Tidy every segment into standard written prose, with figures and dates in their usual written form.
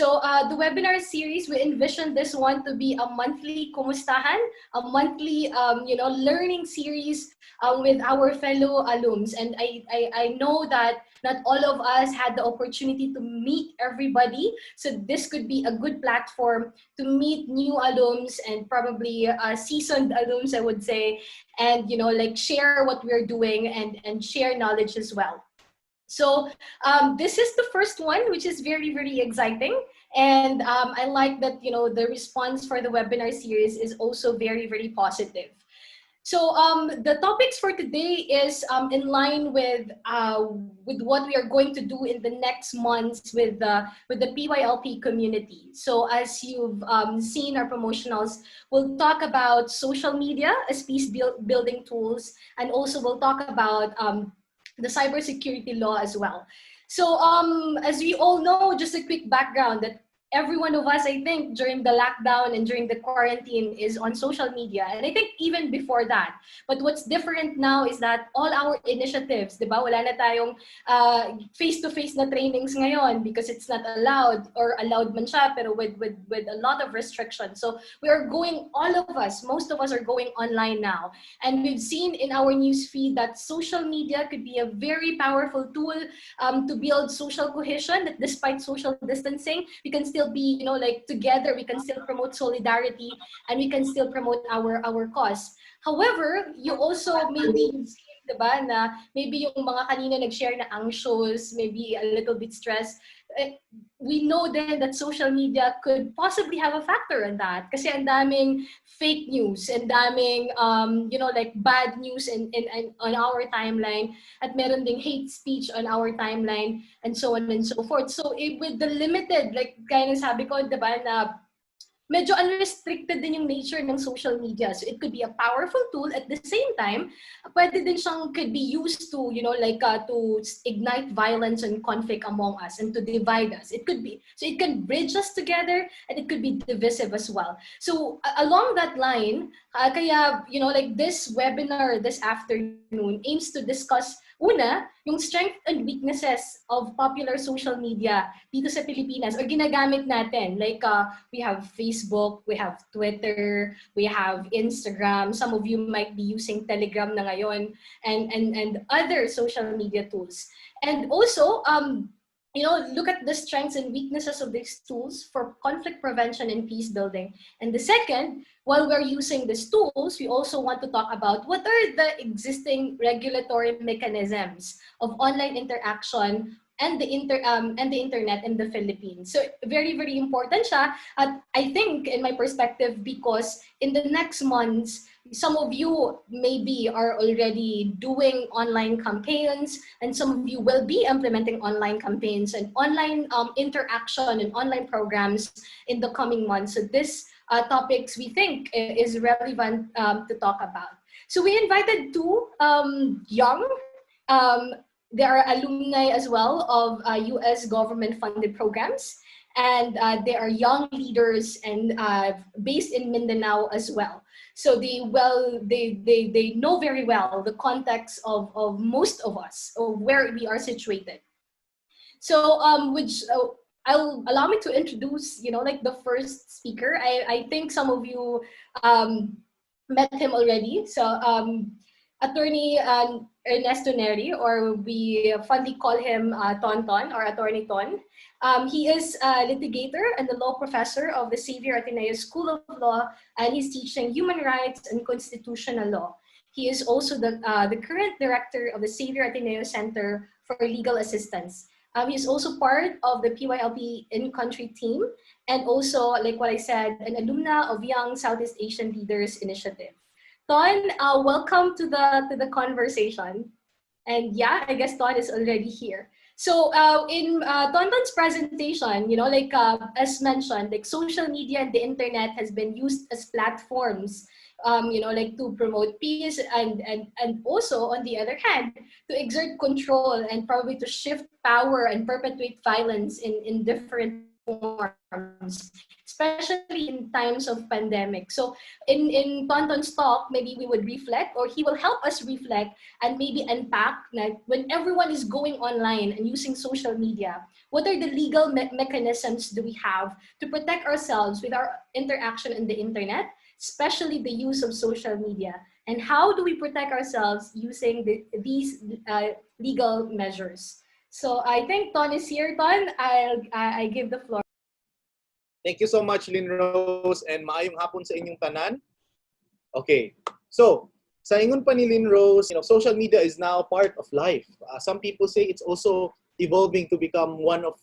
So the webinar series, we envisioned this one to be a monthly kumustahan, a monthly learning series with our fellow alums. And I know that not all of us had the opportunity to meet everybody. So this could be a good platform to meet new alums and probably seasoned alums, I would say, and like share what we're doing and share knowledge as well. So this is the first one, which is very, very exciting. And I like that, the response for the webinar series is also very, very positive. So the topics for today is in line with what we are going to do in the next months with the PYLP community. So as you've seen our promotionals, we'll talk about social media as peace building tools, and also we'll talk about the cybersecurity law as well. So as we all know, just a quick background that every one of us, I think, during the lockdown and during the quarantine is on social media. And I think even before that. But what's different now is that all our initiatives, di ba, wala na tayong face-to-face na trainings ngayon because it's not allowed, or allowed man siya, pero with a lot of restrictions. So we are going, all of us, most of us are going online now. And we've seen in our newsfeed that social media could be a very powerful tool to build social cohesion, that despite social distancing, we can still be, like together, we can still promote solidarity and we can still promote our cause. However, you also maybe you've seen, diba, na maybe yung mga kanina nag-share na anxious, maybe a little bit stressed. We know then that social media could possibly have a factor in that. Kasi ang daming fake news, and daming, like bad news on our timeline, at meron ding hate speech on our timeline, and so on and so forth. So with the limited, like kaya ng sabi ko, diba, na medyo unrestricted din yung nature ng social media. So it could be a powerful tool. At the same time, pwede din siyang could be used to, to ignite violence and conflict among us and to divide us. It could be. So it can bridge us together, and it could be divisive as well. So along that line, kaya, like this webinar this afternoon aims to discuss, una, yung strength and weaknesses of popular social media dito sa Pilipinas, or ginagamit natin. Like, we have Facebook, we have Twitter, we have Instagram. Some of you might be using Telegram na ngayon, and other social media tools. And also, look at the strengths and weaknesses of these tools for conflict prevention and peace building. And the second, while we're using these tools, we also want to talk about what are the existing regulatory mechanisms of online interaction and the internet in the Philippines. So very, very important siya. At I think, in my perspective, because in the next months, some of you maybe are already doing online campaigns, and some of you will be implementing online campaigns and online interaction and online programs in the coming months. So this topics we think is relevant to talk about. So we invited two young, they are alumni as well of US government-funded programs, and they are young leaders and based in Mindanao as well. So they know very well the context of most of us, of where we are situated. So I'll allow me to introduce, like the first speaker. I think some of you met him already. So Attorney Ernesto Neri, or we fondly call him Tonton, or Attorney Ton. He is a litigator and the law professor of the Xavier Ateneo School of Law, and he's teaching human rights and constitutional law. He is also the current director of the Xavier Ateneo Center for Legal Assistance. He is also part of the PYLP in-country team, and also, like what I said, an alumna of Young Southeast Asian Leaders Initiative. Ton, welcome to the conversation. And yeah, I guess Ton is already here. So in Tonton's presentation, as mentioned, like social media and the internet has been used as platforms, to promote peace, and also, on the other hand, to exert control and probably to shift power and perpetuate violence in different platforms, especially in times of pandemic. So in Tonton's talk, maybe we would reflect, or he will help us reflect and maybe unpack, like, when everyone is going online and using social media, what are the legal mechanisms do we have to protect ourselves with our interaction in the internet, especially the use of social media? And how do we protect ourselves using these legal measures? So I think Ton is here. Ton, I give the floor. Thank you so much, Lynn Rose, and maayong hapon sa inyong tanan. Okay, so sa ingon pa ni Lynn Rose, social media is now part of life. Some people say it's also evolving to become one of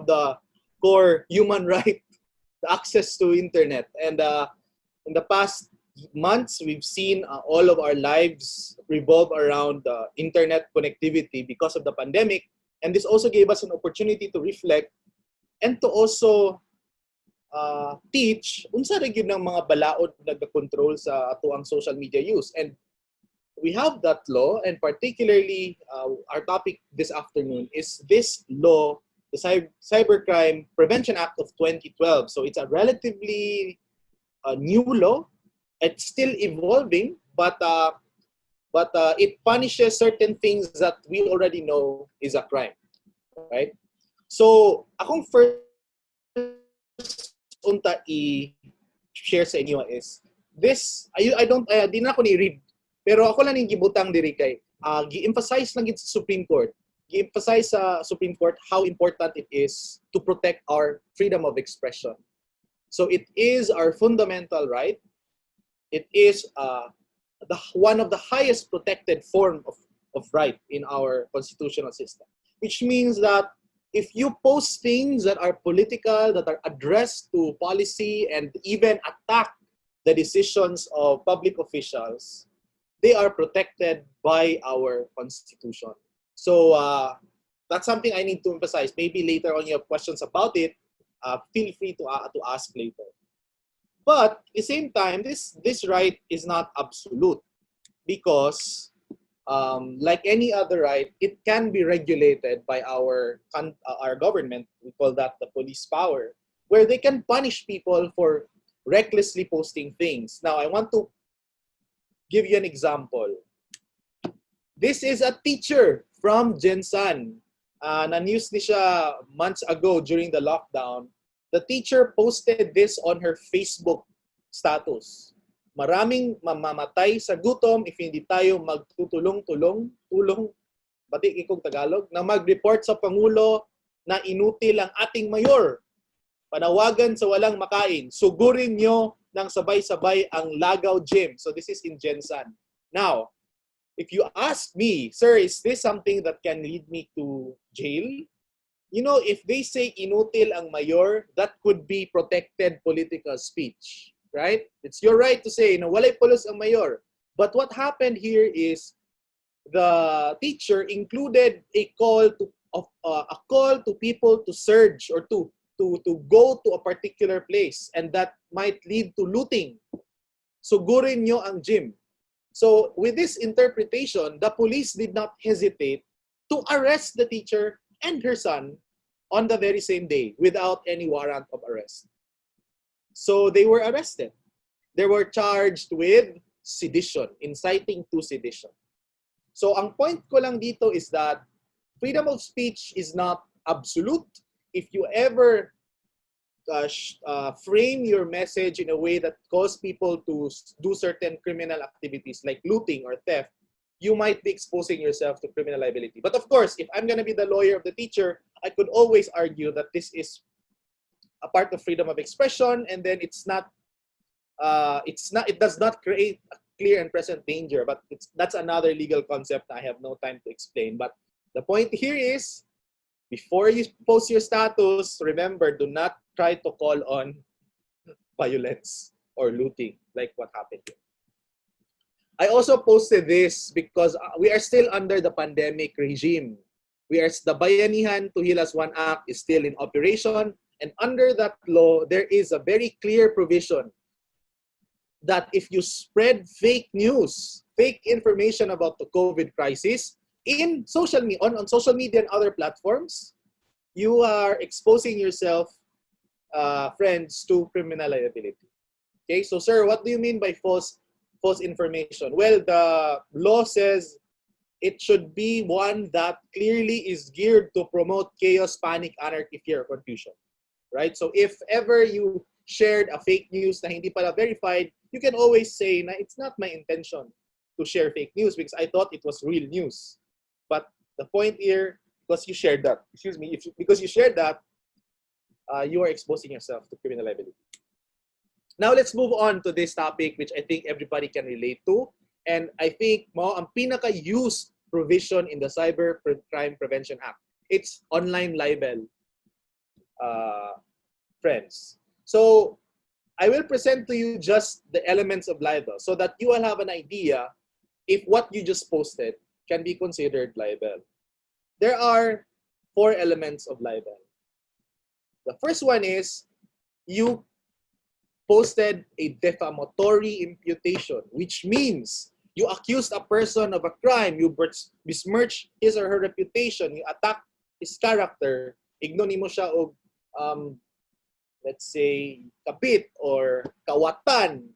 the core human right, the access to internet. And in the past months, we've seen all of our lives revolve around internet connectivity because of the pandemic. And this also gave us an opportunity to reflect and to also teach unsa ra gyud ng mga balaod nagka-control sa ato ang social media use. And we have that law, and particularly our topic this afternoon is this law, the Cybercrime Prevention Act of 2012. So it's a relatively new law. It's still evolving, but it punishes certain things that we already know is a crime, right? So akong first unta i-share sa inyo is this. I don't di na ako ni-read, pero ako lang yung gibutang diri kay gi-emphasize lang gid sa Supreme Court. Gi-emphasize sa Supreme Court how important it is to protect our freedom of expression. So it is our fundamental right. It is one of the highest protected form of right in our constitutional system, which means that if you post things that are political, that are addressed to policy, and even attack the decisions of public officials, they are protected by our constitution. So that's something I need to emphasize. Maybe later on you have questions about it. Feel free to ask later. But at the same time, this right is not absolute, because like any other right, it can be regulated by our government. We call that the police power, where they can punish people for recklessly posting things. Now, I want to give you an example. This is a teacher from Jensan. Na-news ni siya months ago during the lockdown. The teacher posted this on her Facebook status. Maraming mamamatay sa gutom if hindi tayo magtutulong-tulong, batik ikong Tagalog, na mag-report sa Pangulo na inutil ang ating mayor. Panawagan sa walang makain. Sugurin nyo ng sabay-sabay ang Lagaw Gym. So this is in Jensan. Now, if you ask me, sir, is this something that can lead me to jail? If they say inutil ang mayor, that could be protected political speech. Right? It's your right to say, walay pulos ang mayor. But what happened here is the teacher included a call to people to surge or to go to a particular place, and that might lead to looting. Sugurin nyo ang gym. So with this interpretation, the police did not hesitate to arrest the teacher and her son on the very same day without any warrant of arrest. So they were arrested. They were charged with sedition, inciting to sedition. So ang point ko lang dito is that freedom of speech is not absolute. If you ever frame your message in a way that cause people to do certain criminal activities like looting or theft, you might be exposing yourself to criminal liability. But of course, if I'm going to be the lawyer of the teacher, I could always argue that this is a part of freedom of expression, and then it does not create a clear and present danger, but that's another legal concept I have no time to explain. But the point here is, before you post your status, remember, do not try to call on violence or looting like what happened here. I also posted this because we are still under the pandemic regime. The Bayanihan to Hilas 1 Act is still in operation. And under that law, there is a very clear provision that if you spread fake news, fake information about the COVID crisis in social media, on social media and other platforms, you are exposing yourself, friends, to criminal liability. Okay, so sir, what do you mean by false information? Well, the law says it should be one that clearly is geared to promote chaos, panic, anarchy, fear, or confusion. Right? So if ever you shared a fake news na hindi pala verified, you can always say na it's not my intention to share fake news because I thought it was real news. But the point here, because you shared that, because you shared that, you are exposing yourself to criminal liability. Now let's move on to this topic, which I think everybody can relate to. And I think ang pinaka-used provision in the Cyber Crime Prevention Act, it's online libel, friends. So I will present to you just the elements of libel so that you will have an idea if what you just posted can be considered libel. There are 4 elements of libel. The first one is you posted a defamatory imputation, which means you accused a person of a crime, you besmirch his or her reputation, you attack his character, ignonin mo siya og let's say kabit or kawatan,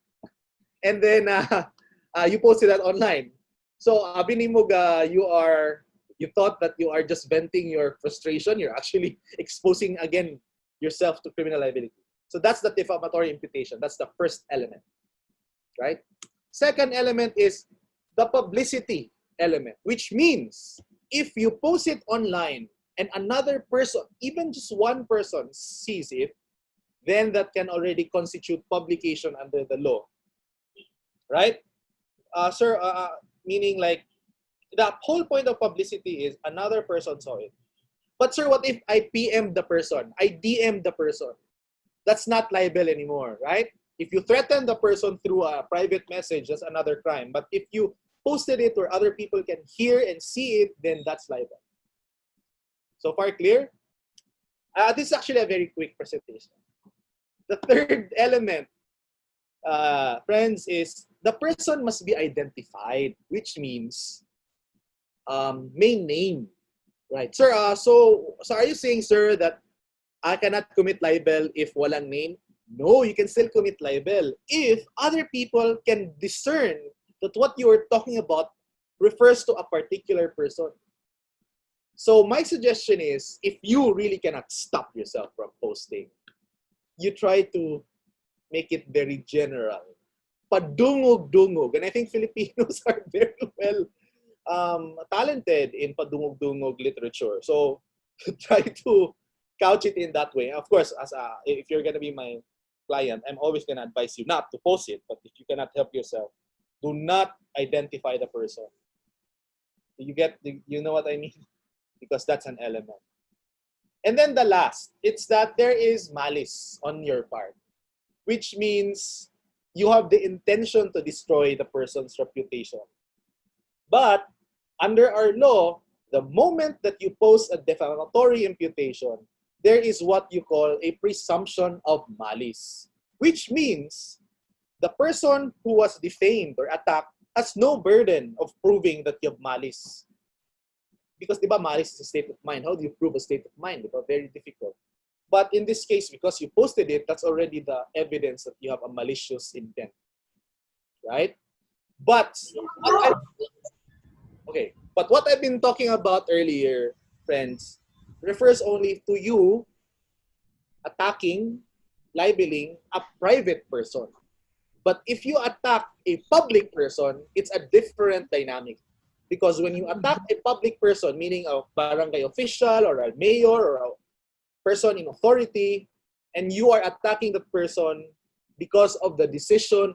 and then you posted that online. So abinin mo you thought that you are just venting your frustration, you're actually exposing again yourself to criminal liability. So that's the defamatory imputation. That's the first element, right? Second element is the publicity element, which means if you post it online and another person, even just one person, sees it, then that can already constitute publication under the law, right? Sir, meaning like the whole point of publicity is another person saw it. But sir, what if I PM the person, I DM the person? That's not libel anymore, right? If you threaten the person through a private message, that's another crime. But if you posted it where other people can hear and see it, then that's libel. So far clear? This is actually a very quick presentation. The third element, friends, is the person must be identified, which means main name, right? Sir, so are you saying, sir, that I cannot commit libel if walang name? No, you can still commit libel if other people can discern that what you are talking about refers to a particular person. So my suggestion is, if you really cannot stop yourself from posting, you try to make it very general. Padungog-dungog. And I think Filipinos are very well talented in padungog-dungog literature. So try to couch it in that way. Of course, if you're going to be my client, I'm always going to advise you not to post it. But if you cannot help yourself, do not identify the person. You know what I mean? Because that's an element. And then the last, it's that there is malice on your part, which means you have the intention to destroy the person's reputation. But under our law, the moment that you post a defamatory imputation, there is what you call a presumption of malice, which means the person who was defamed or attacked has no burden of proving that you have malice. Because diba, malice is a state of mind. How do you prove a state of mind? Diba? Very difficult. But in this case, because you posted it, that's already the evidence that you have a malicious intent. Right? But what I've been talking about earlier, friends, refers only to you attacking, libeling a private person. But if you attack a public person, it's a different dynamic. Because when you attack a public person, meaning a barangay official or a mayor or a person in authority, and you are attacking that person because of the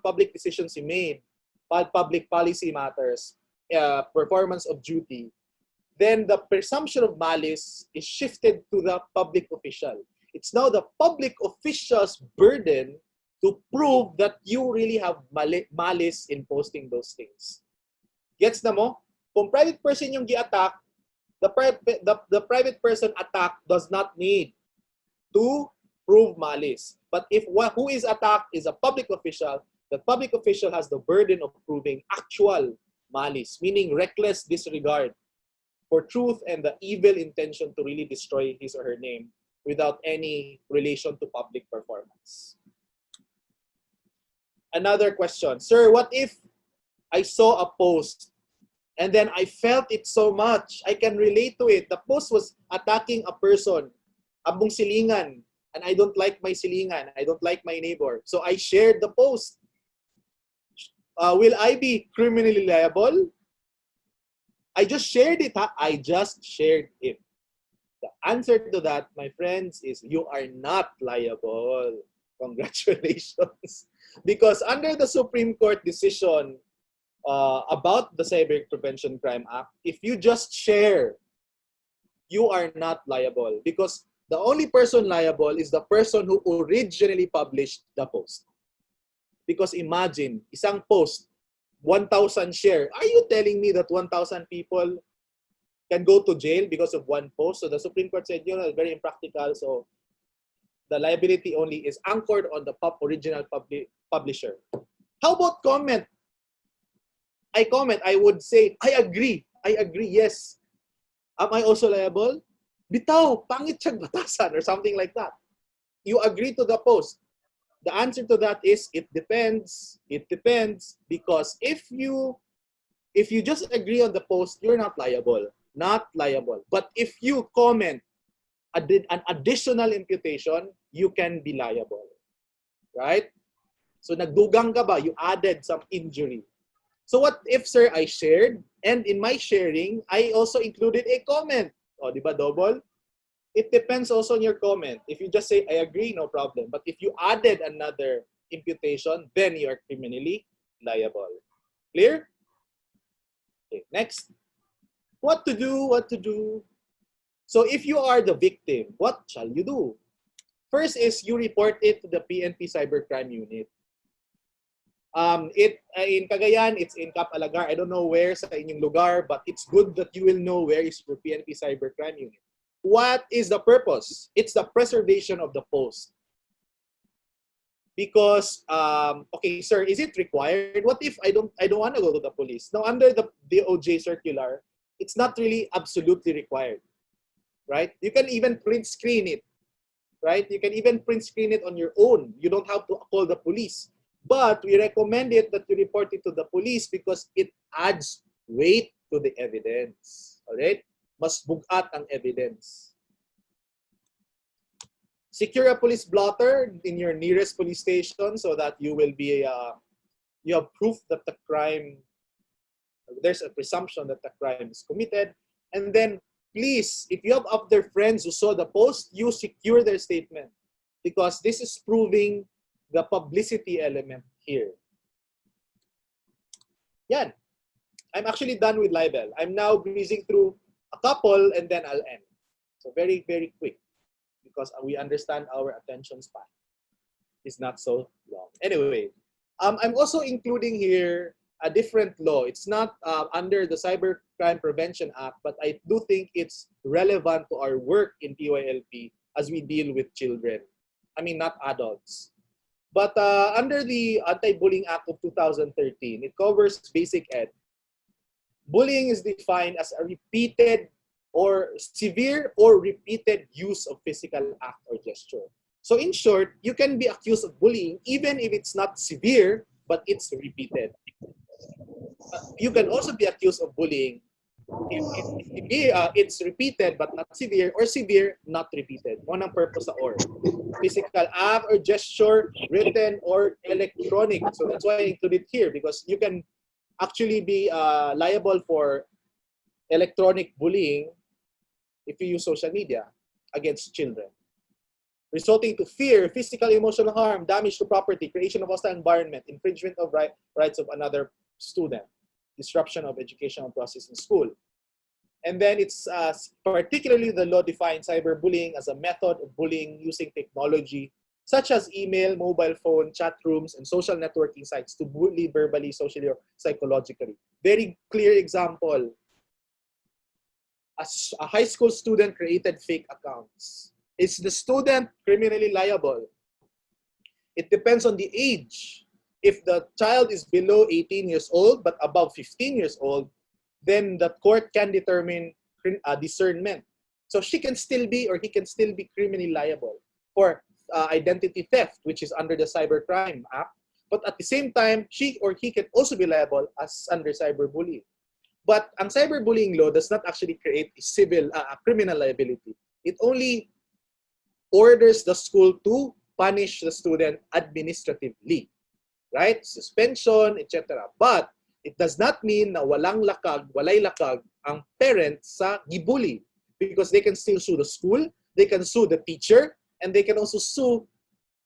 public decisions you made, public policy matters, performance of duty, then the presumption of malice is shifted to the public official. It's now the public official's burden to prove that you really have malice in posting those things. Gets na mo? Kung private person yung gi-attack, the private person attacked does not need to prove malice. But if who is attacked is a public official, the public official has the burden of proving actual malice, meaning reckless disregard for truth and the evil intention to really destroy his or her name without any relation to public performance. Another question, sir, what if I saw a post and then I felt it so much, I can relate to it. The post was attacking a person, abong silingan, and I don't like my silingan, I don't like my neighbor. So I shared the post. Will I be criminally liable? I just shared it. I just shared it. The answer to that, my friends, is you are not liable. Congratulations. Because under the Supreme Court decision about the Cyber Prevention Crime Act, if you just share, you are not liable. Because the only person liable is the person who originally published the post. Because imagine, isang post, 1,000 share. Are you telling me that 1,000 people can go to jail because of one post? So the Supreme Court said, you know, it's very impractical. So the liability only is anchored on the original publisher. How about comment? I comment, I would say, I agree, yes. Am I also liable? Bitaw, pangit siyang batasan or something like that. You agree to the post. The answer to that is it depends. It depends because if you just agree on the post, you're not liable. Not liable. But if you comment an additional imputation, you can be liable. Right? So nagdugang ka ba? You added some injury. So what if, sir, I shared and in my sharing, I also included a comment? O, di ba double? It depends also on your comment. If you just say, I agree, no problem. But if you added another imputation, then you are criminally liable. Clear? Okay, next. What to do? What to do? So if you are the victim, what shall you do? First is you report it to the PNP Cybercrime Unit. In Cagayan, it's in Cap Alagar. I don't know where sa inyong lugar, but it's good that you will know where is your PNP Cybercrime Unit. What is the purpose? It's the preservation of the post. Because, okay, sir, is it required? What if I don't want to go to the police? Now, under the DOJ circular, it's not really absolutely required, right? You can even print screen it, right? You can even print screen it on your own. You don't have to call the police. But we recommend it that you report it to the police because it adds weight to the evidence. All right? Mas bugat ang evidence. Secure a police blotter in your nearest police station so that you will be you have proof that the crime, there's a presumption that the crime is committed. And then please, if you have other friends who saw the post, you secure their statement because this is proving the publicity element here. Yan. I'm actually done with libel. I'm now breezing through a couple and then I'll end. So very, very quick because we understand our attention span is not so long. Anyway, I'm also including here a different law. It's not under the Cybercrime Prevention Act, but I do think it's relevant to our work in PYLP as we deal with children. I mean, not adults. But under the Anti-Bullying Act of 2013, it covers basic ed. Bullying is defined as a repeated or severe or repeated use of physical act or gesture. So in short, you can be accused of bullying even if it's not severe, but it's repeated. You can also be accused of bullying if it's repeated but not severe, or severe, not repeated. One ang purpose sa or. Physical act or gesture, written or electronic. So that's why I included here because you can actually be liable for electronic bullying if you use social media against children. Resulting to fear, physical, emotional harm, damage to property, creation of hostile environment, infringement of rights of another student, disruption of educational process in school. And then it's particularly the law defines cyberbullying as a method of bullying using technology such as email, mobile phone, chat rooms, and social networking sites to bully verbally, socially, or psychologically. Very clear example. A high school student created fake accounts. Is the student criminally liable? It depends on the age. If the child is below 18 years old but above 15 years old, then the court can determine discernment. So she can still be, or he can still be, criminally liable for identity theft, which is under the Cybercrime Act. But at the same time, she or he can also be liable as under cyberbullying. But ang cyberbullying law does not actually create a criminal liability. It only orders the school to punish the student administratively, right? Suspension, etc. But it does not mean na walay lakag ang parents sa gibully, because they can still sue the school, they can sue the teacher, and they can also sue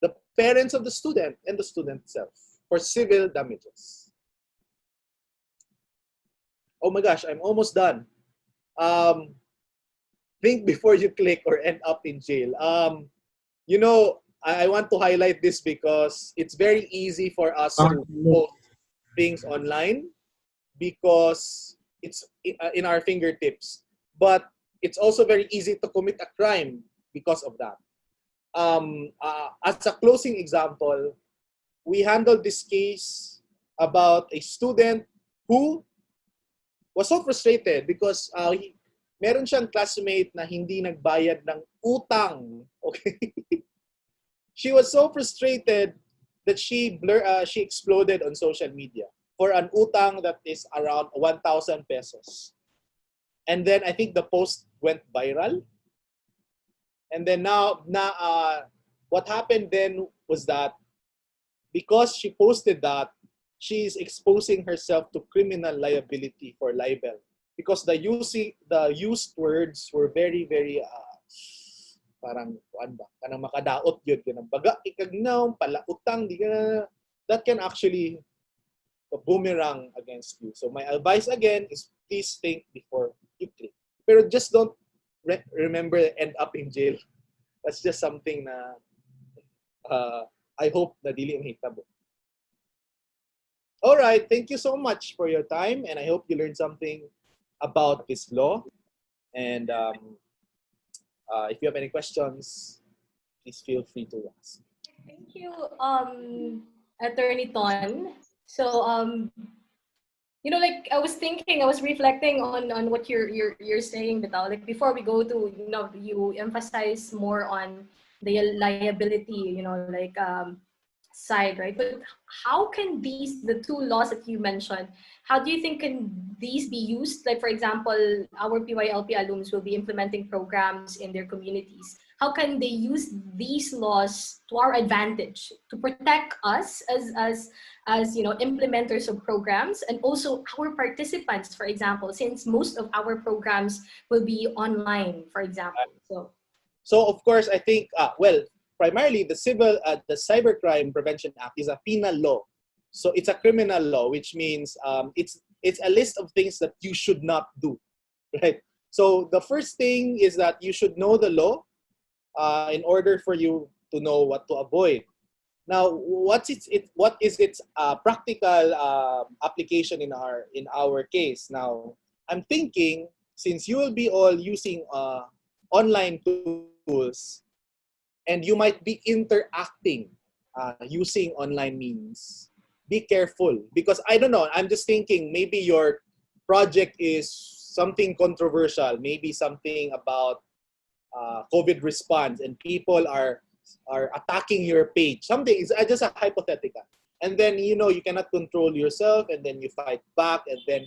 the parents of the student and the student itself for civil damages. Oh my gosh, I'm almost done. Think before you click or end up in jail. You know, I want to highlight this because it's very easy for us to post things online because it's in our fingertips. But it's also very easy to commit a crime because of that. As a closing example, we handled this case about a student who was so frustrated because meron siyang classmate na hindi nagbayad ng utang. Okay? She was so frustrated that she exploded on social media for an utang that is around 1,000 pesos. And then I think the post went viral. And then what happened then was that because she posted that, she is exposing herself to criminal liability for libel because the used words were very, very parang kuan ba kanang makadaot gyud kanang baga ikagnaw pala utang di ka, that can actually boomerang against you. So my advice again is please think before you click. Pero just don't remember end up in jail. That's just something na I hope na dili mahitabo. All right, thank you so much for your time, and I hope you learned something about this law. And if you have any questions, please feel free to ask. Thank you, Attorney Ton. So, you know, like I was reflecting on what you're saying, Bitaw. Like before we go to, you know, you emphasize more on the liability, you know, like side, right? But how can the two laws that you mentioned, how do you think can these be used? Like, for example, our PYLP alums will be implementing programs in their communities. How can they use these laws to our advantage to protect us as you know, implementers of programs, and also our participants, for example, since most of our programs will be online, for example. So of course, I think primarily the Cybercrime Prevention Act is a penal law. So it's a criminal law, which means it's a list of things that you should not do, right? So the first thing is that you should know the law in order for you to know what to avoid. Now, what is its practical application in our case? Now, I'm thinking since you will be all using online tools, and you might be interacting using online means, be careful because I don't know. I'm just thinking maybe your project is something controversial, maybe something about COVID response, and people are attacking your page. Something is just a hypothetical, and then you know you cannot control yourself, and then you fight back, and then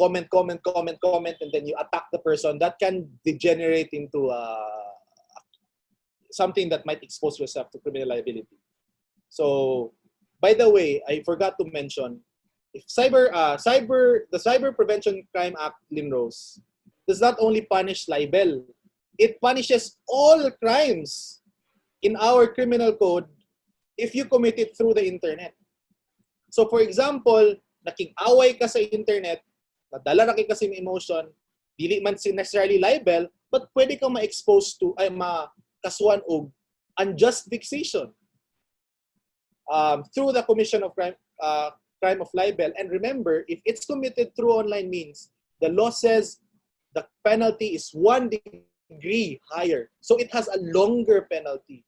comment, and then you attack the person. That can degenerate into something that might expose yourself to criminal liability. So, by the way, I forgot to mention, if the Cyber Prevention Crime Act, Linrose, does not only punish libel, it punishes all crimes in our criminal code if you commit it through the internet. So, for example, nakig-away ka sa internet, nadala na kay kasi emotion, dili man necessarily libel, but pwede kang ma-expose to, kasuhan og unjust vexation through the commission of crime of libel. And remember, if it's committed through online means, the law says the penalty is 1 degree higher. So it has a longer penalty.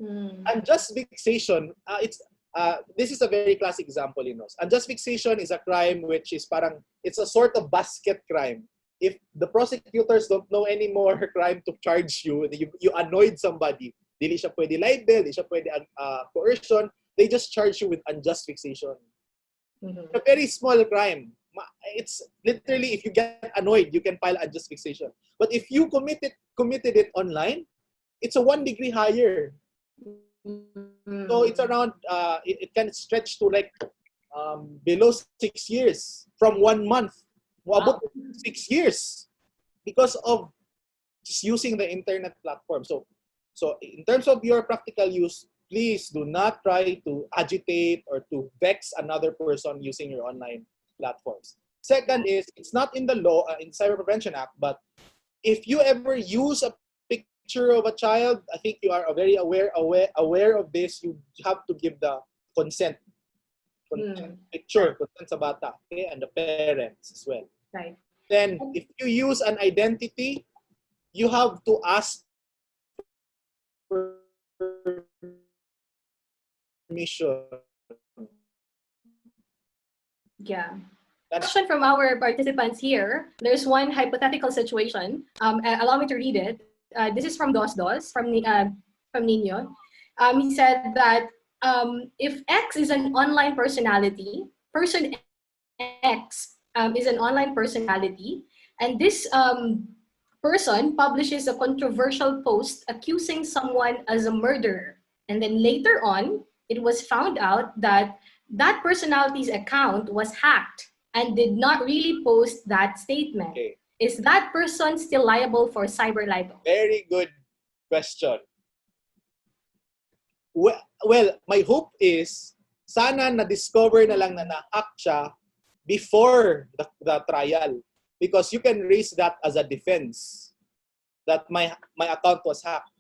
Unjust vexation, this is a very classic example, you know. Unjust vexation is a crime which is it's a sort of basket crime. if the prosecutors don't know any more crime to charge you, you annoyed somebody, dili siya pwede libel, dili siya pwede coercion, they just charge you with unjust fixation. Mhm. A very small crime. It's literally, if you get annoyed, you can file unjust fixation. But if you committed it online, it's a 1 degree higher. So it's around, it can stretch to like below 6 years from 1 month. About 6 years because of just using the internet platform. So in terms of your practical use, please do not try to agitate or to vex another person using your online platforms. Second is, it's not in the law, in Cyber Prevention Act, but if you ever use a picture of a child, I think you are very aware of this. You have to give the consent picture, consent sa bata, okay, and the parents as well. Right. Then, if you use an identity, you have to ask permission. Yeah. Question from our participants here. There's one hypothetical situation. Allow me to read it. This is from Dos from Nino. He said that if X is an online personality, person X is an online personality, and this person publishes a controversial post accusing someone as a murderer, and then later on, it was found out that that personality's account was hacked and did not really post that statement. Okay. Is that person still liable for cyber libel? Very good question. Well, my hope is, sana na-discover na lang na na-hack siya before the trial. Because you can raise that as a defense, that my account was hacked.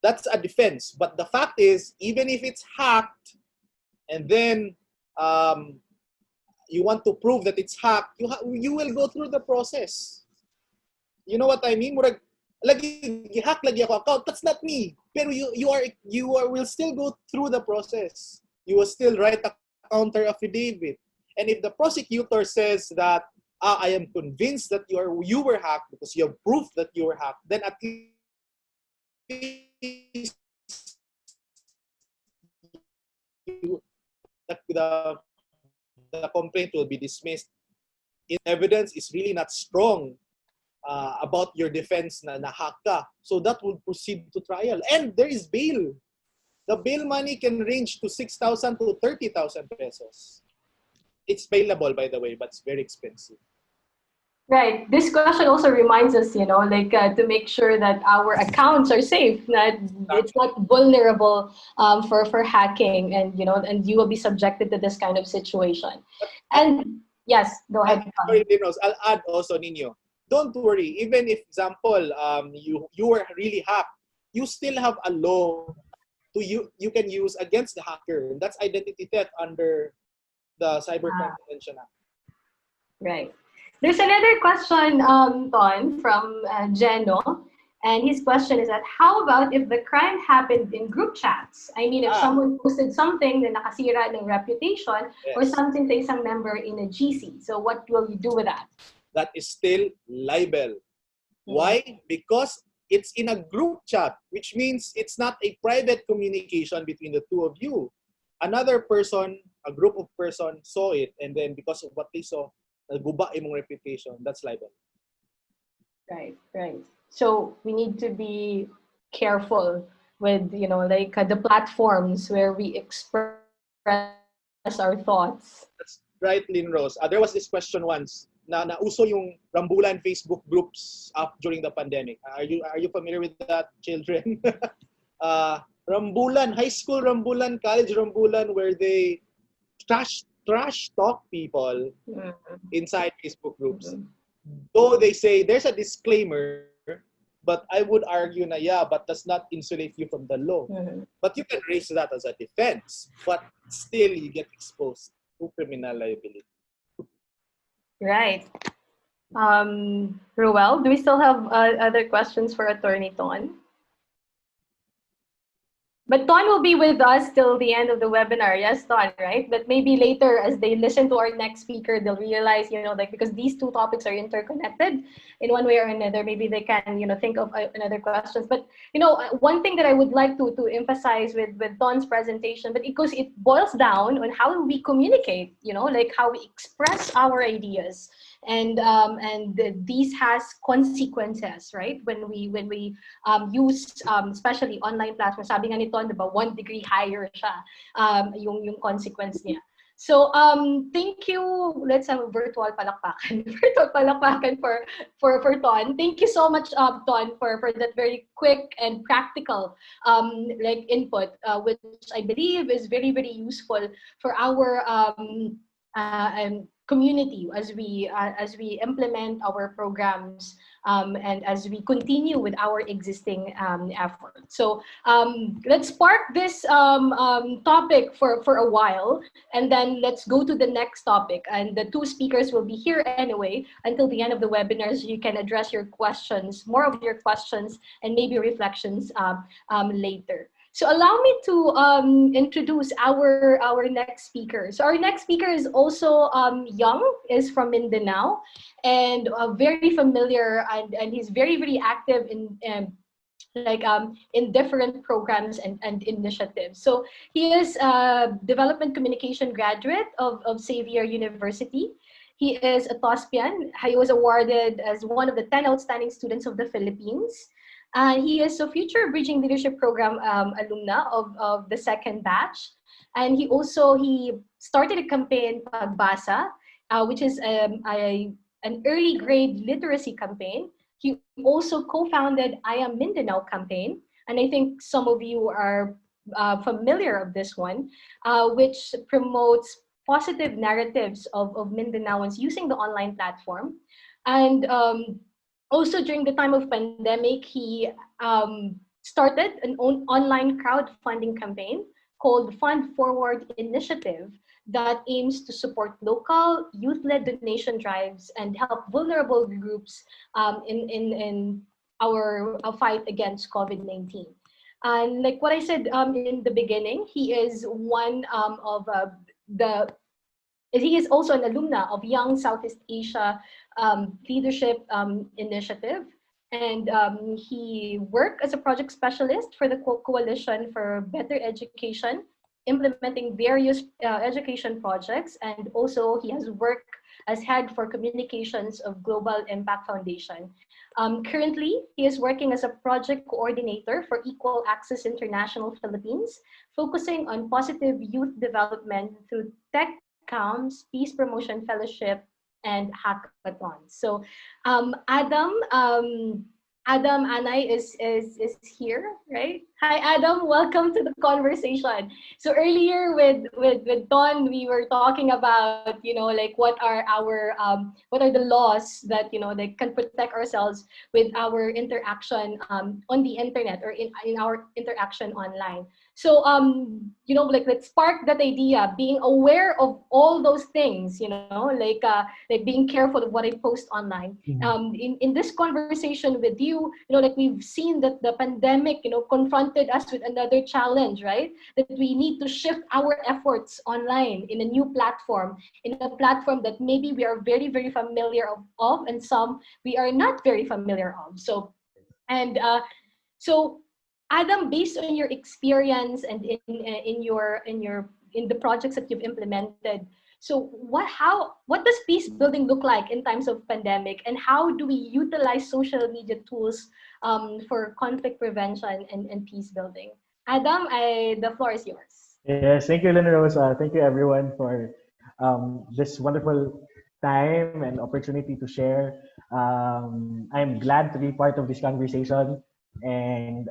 That's a defense. But the fact is, even if it's hacked, and then you want to prove that it's hacked, you will go through the process. You know what I mean? Murag, hack lagi ako account. That's not me. Pero you will still go through the process. You will still write a counter affidavit. And if the prosecutor says that I am convinced that you were hacked because you have proof that you were hacked, then at least the complaint will be dismissed. In evidence is really not strong about your defense na hack ka. So that will proceed to trial. And there is bail. The bail money can range to 6,000 to 30,000 pesos. It's bailable, by the way, but it's very expensive. Right. This question also reminds us, to make sure that our accounts are safe, that it's not vulnerable for hacking, and you will be subjected to this kind of situation. And yes, go ahead. Sorry, Dinos, I'll add also, Nino. Don't worry. Even if, example, you were really hacked, you still have a law you can use against the hacker. That's identity theft under the Cyber Prevention Act. Right. There's another question, Ton, from Geno, and his question is that, how about if the crime happened in group chats? I mean, if someone posted something na nakasira ng reputation, or something sa isang member in a GC. So what will you do with that? That is still libel. Why? Because it's in a group chat, which means it's not a private communication between the two of you. Another person, a group of persons saw it, and then because of what they saw, naguba imong reputation. That's libel. Right. So we need to be careful with, the platforms where we express our thoughts. That's right, Lynn Rose. There was this question once na nauso yung rambulan Facebook groups during the pandemic. Are you familiar with that, children? Rambulan, high school rambulan, college rambulan, where they trash talk people inside Facebook groups. Though they say there's a disclaimer, but I would argue na but does not insulate you from the law. But you can raise that as a defense, but still you get exposed to criminal liability. Right. Ruel, do we still have other questions for Attorney Ton? But Ton will be with us till the end of the webinar. Yes, Ton, right? But maybe later, as they listen to our next speaker, they'll realize, like, because these two topics are interconnected in one way or another, maybe they can, think of another questions. But, one thing that I would like to emphasize with Ton's presentation, but because it boils down on how we communicate, like how we express our ideas. And these has consequences, right? When we use especially online platforms. Sabi nga nito, 'di ba, 1 degree higher siya yung consequence niya. So thank you. Let's have a virtual palakpakan. Virtual palakpakan for Ton. Thank you so much, Ton, for that very quick and practical like input, which I believe is very very useful for our community as we implement our programs and as we continue with our existing efforts. So let's park this topic for a while, and then let's go to the next topic. And the two speakers will be here anyway until the end of the webinar, so you can address your questions, more of your questions, and maybe reflections later. So allow me to introduce our next speaker. So our next speaker is also young, is from Mindanao, and very familiar, and he's very very active in different programs and initiatives. So he is a development communication graduate of Xavier University. He is a TOSPian. He was awarded as one of the 10 outstanding students of the Philippines. He is a future Bridging Leadership Program alumna of the second batch. And he started a campaign, Pagbasa, which is an early grade literacy campaign. He also co-founded I Am Mindanao campaign. And I think some of you are familiar of this one, which promotes positive narratives of Mindanaoans using the online platform. And also during the time of pandemic, he started an online crowdfunding campaign called Fund Forward Initiative that aims to support local youth-led donation drives and help vulnerable groups in our fight against COVID-19. And like what I said in the beginning, he is one of he is also an alumna of Young Southeast Asia Leadership Initiative. And he worked as a project specialist for the Coalition for Better Education, implementing various education projects. And also he has worked as head for communications of Global Impact Foundation. Currently, he is working as a project coordinator for Equal Access International Philippines, focusing on positive youth development through tech camps, peace promotion fellowship, and hackathons. So Adam Anay is here, right? Hi, Adam. Welcome to the conversation. So earlier with Don, we were talking about like what are the laws that that can protect ourselves with our interaction on the internet or in our interaction online. So like let's spark that idea, being aware of all those things, like being careful of what I post online. In this conversation with you, like we've seen that the pandemic, confronted us with another challenge, right? That we need to shift our efforts online in a new platform, in a platform that maybe we are very, very familiar of and some we are not very familiar of. So Adam, based on your experience and in the projects that you've implemented, so what does peace building look like in times of pandemic, and how do we utilize social media tools for conflict prevention and peace building? Adam, the floor is yours. Yes, thank you, Rose. Thank you, everyone, for this wonderful time and opportunity to share. I'm glad to be part of this conversation. And,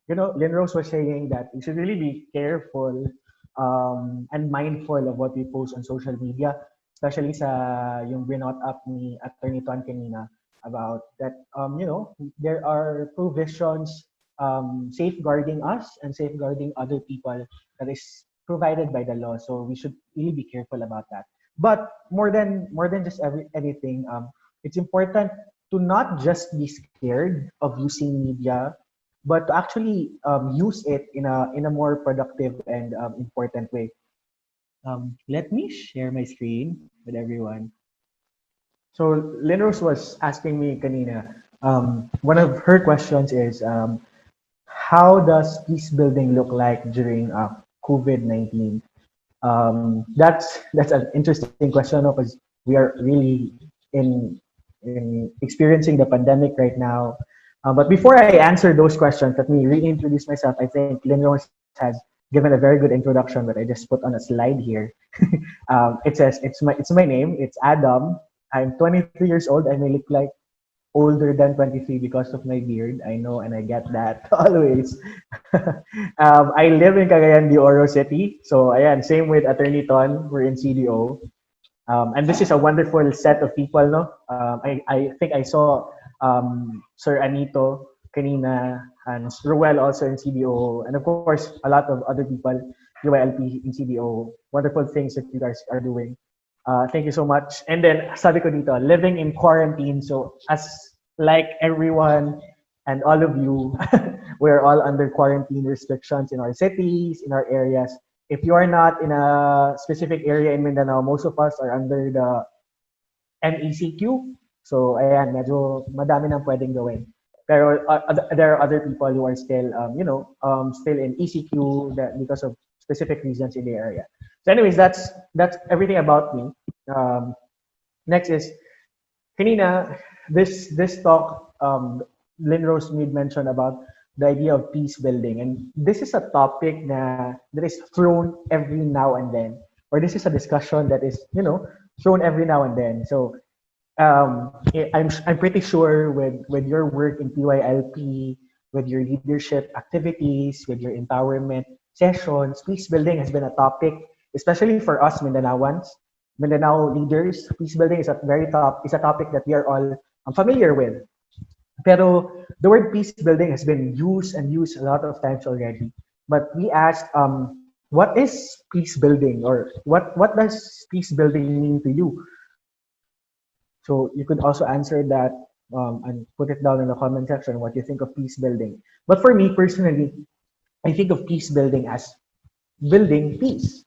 Rose was saying that we should really be careful and mindful of what we post on social media, especially sa yung brinot up ni Attorney Ton kanina about that, there are provisions safeguarding us and safeguarding other people that is provided by the law. So we should really be careful about that. But more than just anything, it's important to not just be scared of using media but to actually use it in a more productive and important way. Let me share my screen with everyone. So Linrose was asking me kanina, one of her questions is, how does peace building look like during COVID-19? That's an interesting question because we are really in experiencing the pandemic right now. But before I answer those questions, let me reintroduce myself. I think Linrose has given a very good introduction that I just put on a slide here. It says it's my name. It's Adam. I'm 23 years old. I may look like older than 23 because of my beard. I know and I get that always. I live in Cagayan de Oro City. So ayan, same with Attorney Ton. We're in CDO. And this is a wonderful set of people, no? I think I saw Sir Anito kanina and Ruel also in CDO, and of course a lot of other people, PYLP in CDO. Wonderful things that you guys are doing. Thank you so much. And then sabi ko dito, living in quarantine. So as like everyone and all of you, we're all under quarantine restrictions in our cities, in our areas. If you are not in a specific area in Mindanao, most of us are under the MECQ. So ayan, medyo madami nang pwedeng gawin. Pero there are other people who are still, still in ECQ because of specific reasons in the area. So anyways, that's everything about me. Um, Next is kanina, this talk, Linrose made mention about the idea of peace building, and this is a topic that is thrown every now and then, or this is a discussion that is thrown every now and then. So I'm pretty sure with your work in PYLP, with your leadership activities, with your empowerment sessions, peace building has been a topic, especially for us Mindanaoans, Mindanao leaders. Peace building is a topic that we are all familiar with. Pero the word peace building has been used and used a lot of times already. But we asked, what is peace building, or what does peace building mean to you? So you could also answer that and put it down in the comment section what you think of peace building. But for me personally, I think of peace building as building peace,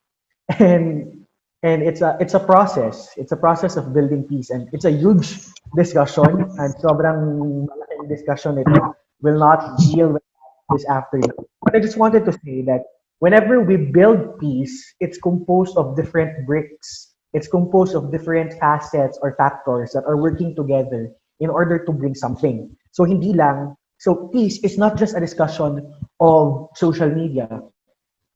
and it's a process. It's a process of building peace, and it's a huge discussion, and sobrang malaking discussion ito. Will not deal with this afternoon. But I just wanted to say that whenever we build peace, it's composed of different bricks. It's composed of different facets or factors that are working together in order to bring something. So hindi lang, so peace is not just a discussion of social media.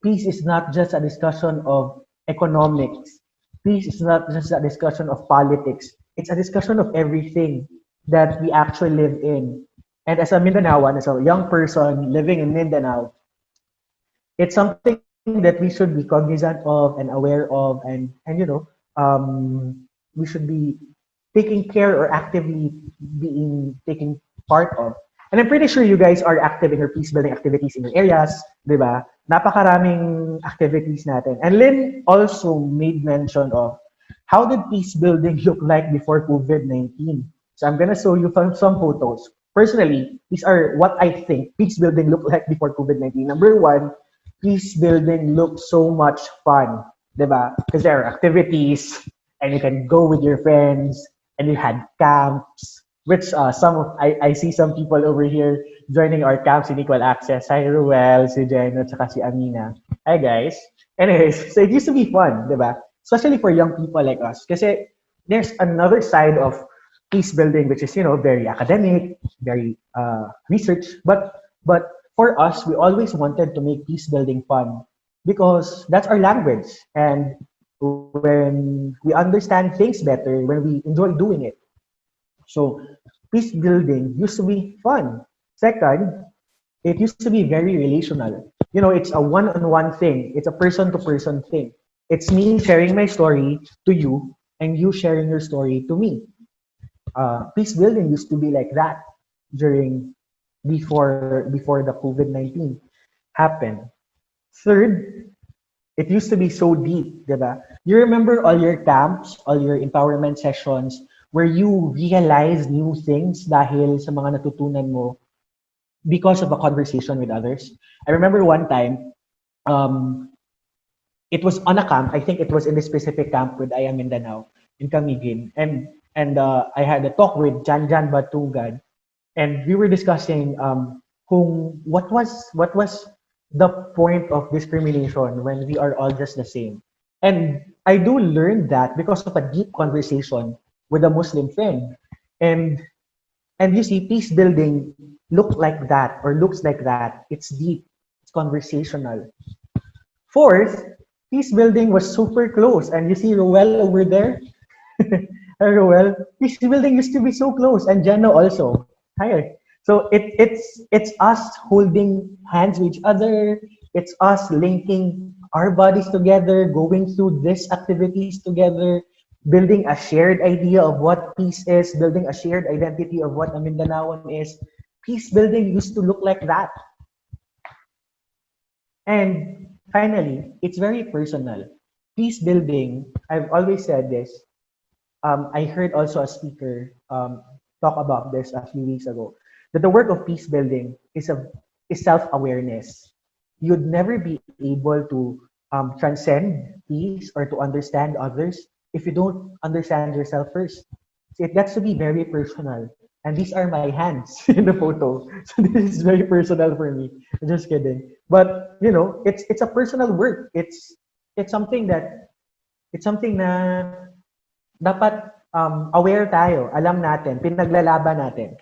Peace is not just a discussion of economics. Peace is not just a discussion of politics. It's a discussion of everything that we actually live in. And as a Mindanaoan, as a young person living in Mindanao, it's something that we should be cognizant of and aware of, we should be taking care or actively being taking part of. And I'm pretty sure you guys are active in your peace building activities in your areas, di ba? Napakaraming activities natin. And Lynn also made mention of how did peace building look like before COVID-19. So I'm gonna show you some photos. Personally, these are what I think peace building looked like before COVID-19. Number one, peace building looks so much fun, diba? Because there are activities, and you can go with your friends, and you had camps, which I see some people over here joining our camps in Equal Access. Hi, Ruel, si Jenno, tsaka si Amina. Hi, guys. Anyways, so it used to be fun, diba? Especially for young people like us. Kasi there's another side of peace building, which is, very academic, very research. But for us, we always wanted to make peace building fun because that's our language. And when we understand things better, when we enjoy doing it. So peace building used to be fun. Second, it used to be very relational. It's a one-on-one thing. It's a person-to-person thing. It's me sharing my story to you and you sharing your story to me. Peace building used to be like that during before the COVID-19 happened. Third, it used to be so deep, diba? You remember all your camps, all your empowerment sessions where you realize new things dahil sa mga natutunan mo because of a conversation with others. I remember one time, um, it was on a camp. I think it was in this specific camp with I am Mindanao in Camiguin, and I had a talk with Jan Batugan, and we were discussing what was the point of discrimination when we are all just the same. And I do learn that because of a deep conversation with a Muslim friend. And and you see, peace building looks like that. It's deep, it's conversational. Fourth, peace building was super close. And you see Roel over there. Hi, Roel. Peace building used to be so close. And Jenna also. Hi. So it's us holding hands with each other. It's us linking our bodies together, going through these activities together, building a shared idea of what peace is, building a shared identity of what a Mindanaoan is. Peace building used to look like that. And finally, it's very personal. Peace building, I've always said this. I heard also a speaker talk about this a few weeks ago. That the work of peace building is self-awareness. You'd never be able to transcend peace or to understand others if you don't understand yourself first. So it gets to be very personal. And these are my hands in the photo. So this is very personal for me. I'm just kidding. But you know, it's a personal work. It's something that it's something na dapat aware tayo, alam natin, pinaglalaban natin.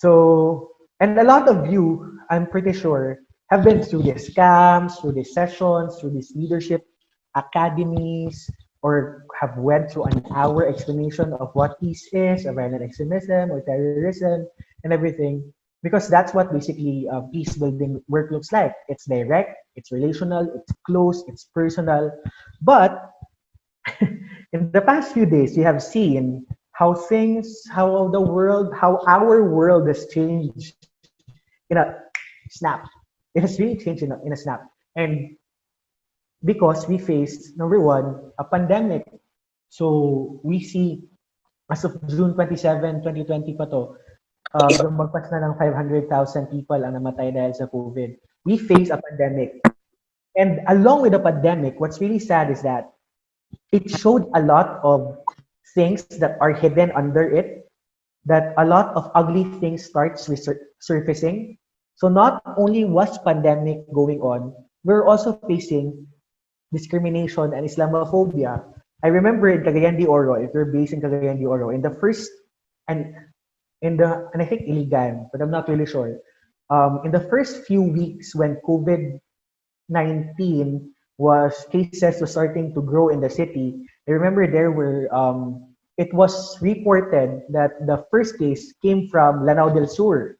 So, and a lot of you, I'm pretty sure, have been through these camps, through these sessions, through these leadership academies, or have went through an hour explanation of what peace is, of violent extremism or terrorism, and everything. Because that's what basically peace building work looks like. It's direct, it's relational, it's close, it's personal. But in the past few days, we have seen how the world, how our world has changed in a snap. It has really changed in a snap. And because we faced, number one, a pandemic. So we see, as of June 27, 2020 pa to, lumagpas na ng 500,000 people ang namatay dahil sa COVID. We face a pandemic. And along with the pandemic, what's really sad is that it showed a lot of things that are hidden under it, that a lot of ugly things starts surfacing. So not only was pandemic going on, we're also facing discrimination and Islamophobia. I remember in Cagayan de Oro, if you're based in Cagayan de Oro, in the first and and I think Iligan, but I'm not really sure. In the first few weeks when COVID-19 cases was starting to grow in the city, I remember there were it was reported that the first case came from Lanao del Sur.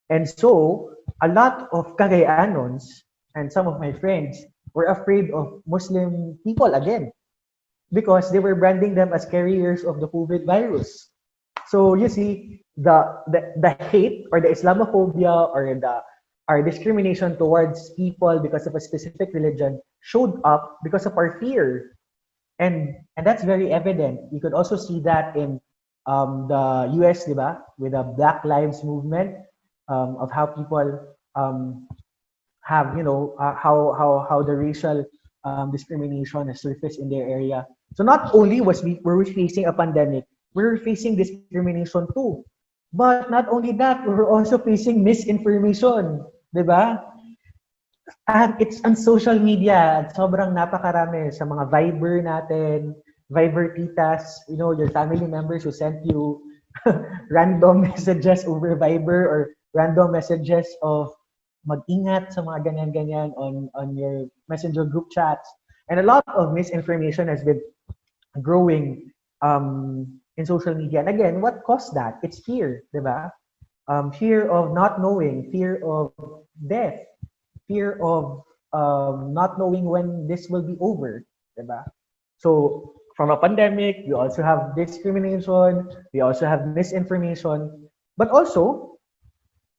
And so a lot of Cagayanons and some of my friends were afraid of Muslim people again because they were branding them as carriers of the COVID virus. So you see, the hate or the Islamophobia or the our discrimination towards people because of a specific religion showed up because of our fear. And that's very evident. You could also see that in the US, diba? With the Black Lives Movement, of how people have, how the racial discrimination has surfaced in their area. So not only were we facing a pandemic, we were facing discrimination too. But not only that, we were also facing misinformation, diba? And it's on social media. Sobrang napakarami sa mga Viber natin, Viber titas, your family members who sent you random messages over Viber or random messages of mag-ingat sa mga ganyan-ganyan on your messenger group chats. And a lot of misinformation has been growing in social media. And again, what caused that? It's fear, diba? Fear of not knowing, fear of death, fear of not knowing when this will be over, diba? So from a pandemic, we also have discrimination, we also have misinformation, but also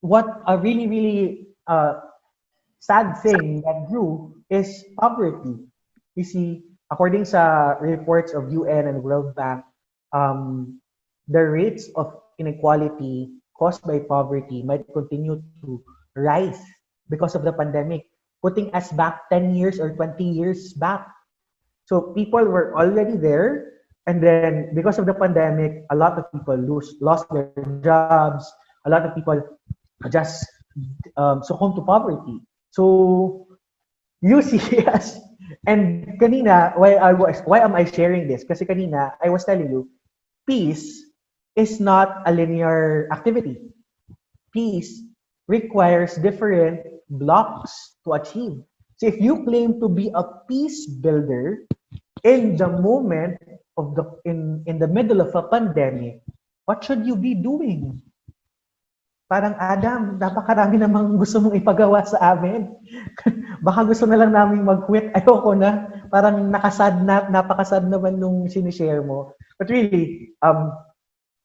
what a really, really sad thing that grew is poverty. You see, according sa reports of UN and World Bank, the rates of inequality caused by poverty might continue to rise because of the pandemic, putting us back 10 years or 20 years back. So people were already there, and then because of the pandemic, a lot of people lost their jobs. A lot of people just succumb to poverty. So you see us, and kanina, why am I sharing this? Kasi kanina, I was telling you, peace is not a linear activity. Peace requires different blocks to achieve. So if you claim to be a peace builder in the moment of in the middle of a pandemic, what should you be doing? Parang, Adam, napakarami namang gusto mong ipagawa sa amin. Baka gusto na lang namin mag-quit. Ayoko na. Parang napakasad naman nung sinishare mo. But really,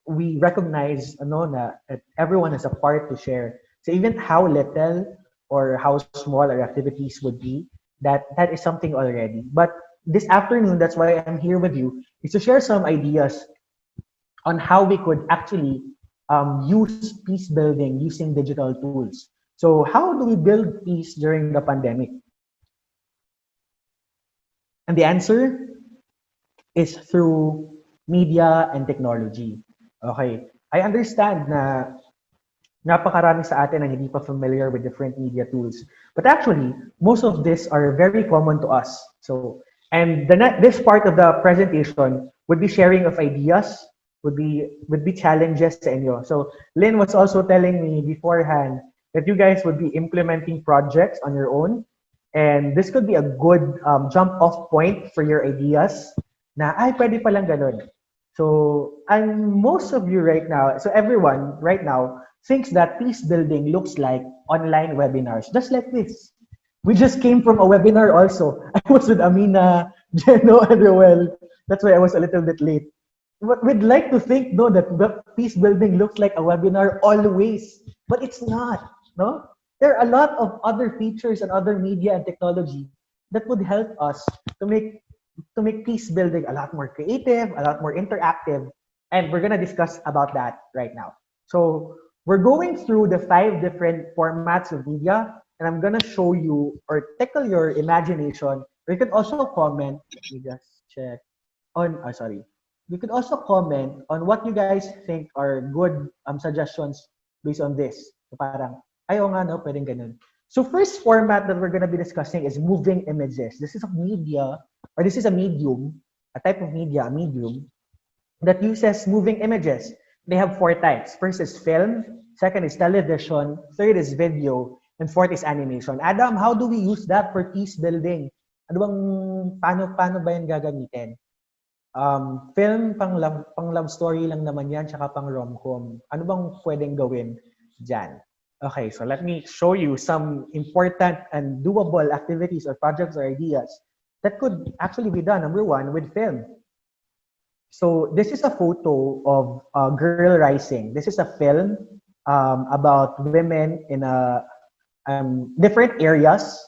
we recognize that everyone has a part to share. So even how little or how small our activities would be, that is something already. But this afternoon, that's why I'm here with you, is to share some ideas on how we could actually use peace building using digital tools. So how do we build peace during the pandemic? And the answer is through media and technology. Okay, I understand na napakarami sa atin ang hindi pa familiar with different media tools. But actually, most of these are very common to us. So, and this part of the presentation would be sharing of ideas, would be challenges sa inyo. So, Lynn was also telling me beforehand that you guys would be implementing projects on your own. And this could be a good jump-off point for your ideas na, ay, pwede palang ganun. So, and most of you right now, so everyone right now thinks that peace building looks like online webinars, just like this. We just came from a webinar also. I was with Amina, Jeno, and Roel. That's why I was a little bit late. But we'd like to think, no, that peace building looks like a webinar always, but it's not, no? There are a lot of other features and other media and technology that would help us to make peace building a lot more creative, a lot more interactive, and we're gonna discuss about that right now. So we're going through the 5 different formats of media, and I'm gonna show you or tickle your imagination. Or you can also comment. Let me just check on. Sorry. You could also comment on what you guys think are good suggestions based on this. So parang, ayaw nga no, pwedeng ganun. So first format that we're going to be discussing is moving images. This is a media, or this is a medium, a type of media, a medium, that uses moving images. They have 4 types. First is film, second is television, third is video, and fourth is animation. Adam, how do we use that for peace building? Ano bang, paano ba yan gagamitin? Film, pang love story lang naman yan, tsaka pang rom-com. Ano bang pwedeng gawin dyan? Okay, so let me show you some important and doable activities or projects or ideas that could actually be done. Number 1, with film. So this is a photo of Girl Rising. This is a film about women in different areas,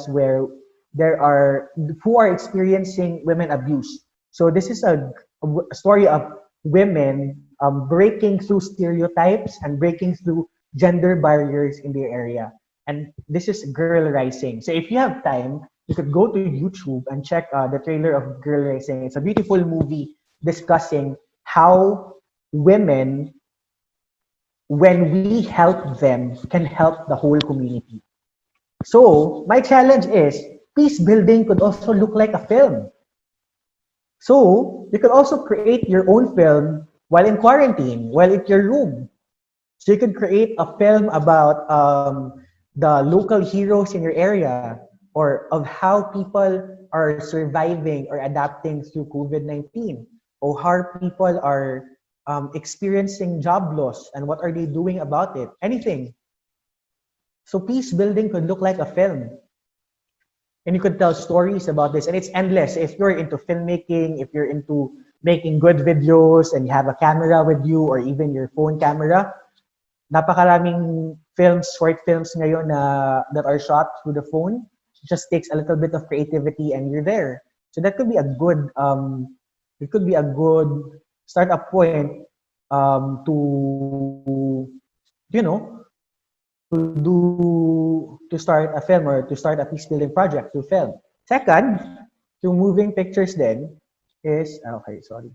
where there are who are experiencing women abuse. So this is a story of women breaking through stereotypes and breaking through gender barriers in their area. And this is Girl Rising. So if you have time, you could go to YouTube and check the trailer of Girl Rising. It's a beautiful movie discussing how women, when we help them, can help the whole community. So my challenge is, peace building could also look like a film. So you could also create your own film while in quarantine, while in your room. So you could create a film about the local heroes in your area, or of how people are surviving or adapting through COVID-19, or how people are experiencing job loss and what are they doing about it. Anything. So peace building could look like a film. And you could tell stories about this, and it's endless. If you're into filmmaking, if you're into making good videos and you have a camera with you, or even your phone camera, napakaraming films, short films ngayon that are shot through the phone. It just takes a little bit of creativity and you're there. So that could be a good, startup point to, you know, to start a film or to start a peace building project through film. Second, through moving pictures then is, okay, sorry,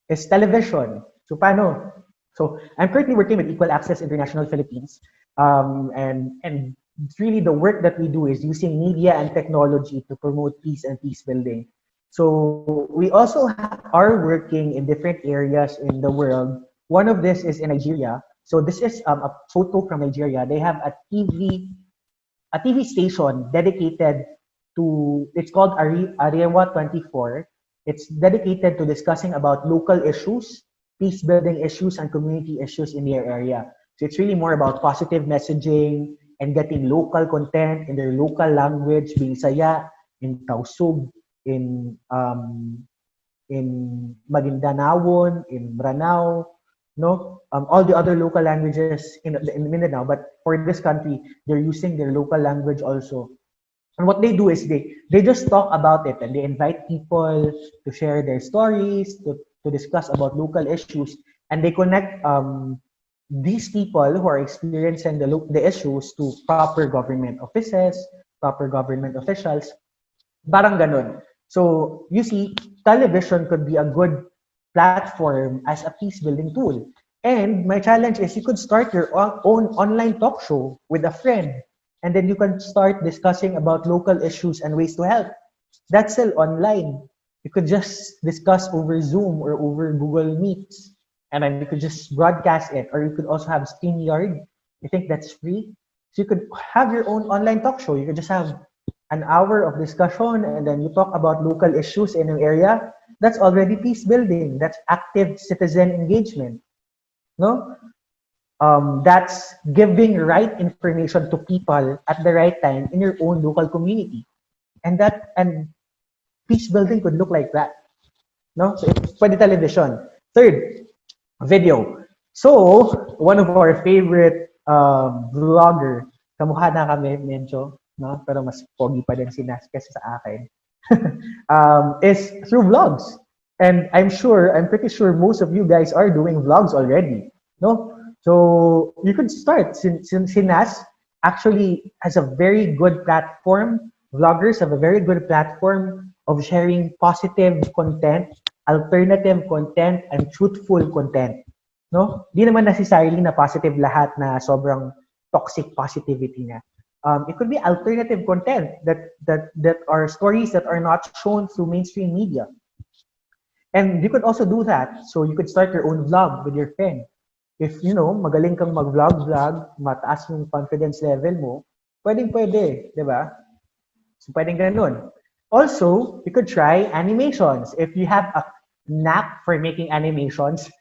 is television. So paano? So I'm currently working with Equal Access International Philippines. And it's really the work that we do is using media and technology to promote peace and peace building. So we also are working in different areas in the world. One of this is in Nigeria. So this is a photo from Nigeria. They have a TV station dedicated to, it's called Arewa 24. It's dedicated to discussing about local issues, peace building issues, and community issues in their area. So it's really more about positive messaging and getting local content in their local language, being saya, in Tausug, in Maguindanao, in Branao, no, all the other local languages in Mindanao. But for this country, they're using their local language also. And what they do is they just talk about it and they invite people to share their stories, to discuss about local issues, and they connect these people who are experiencing the issues to proper government offices, proper government officials, parang ganun. So you see, television could be a good platform as a peace building tool. And my challenge is you could start your own online talk show with a friend, and then you can start discussing about local issues and ways to help. That's still online. You could just discuss over Zoom or over Google Meets, and then you could just broadcast it. Or you could also have StreamYard. I think that's free. So you could have your own online talk show. You could just have an hour of discussion, and then you talk about local issues in your area. That's already peace building. That's active citizen engagement. No? That's giving right information to people at the right time in your own local community. And peace building could look like that. No? So it's pwede television. Third, video. So, one of our favorite vlogger, kamukha na kami medyo, no? Pero mas pogi pa din si Nas kasi sa akin, is through vlogs. And I'm pretty sure most of you guys are doing vlogs already, no? So you could start, since Nas actually has a very good platform. Vloggers have a very good platform of sharing positive content, alternative content, and truthful content. No? Di naman necessarily na positive lahat na sobrang toxic positivity na. It could be alternative content that are stories that are not shown through mainstream media. And you could also do that. So you could start your own vlog with your friend. If, magaling kang mag-vlog, mataas yung confidence level mo, pwede, di ba? So pwedeng ganun. Also, you could try animations. If you have a knack for making animations,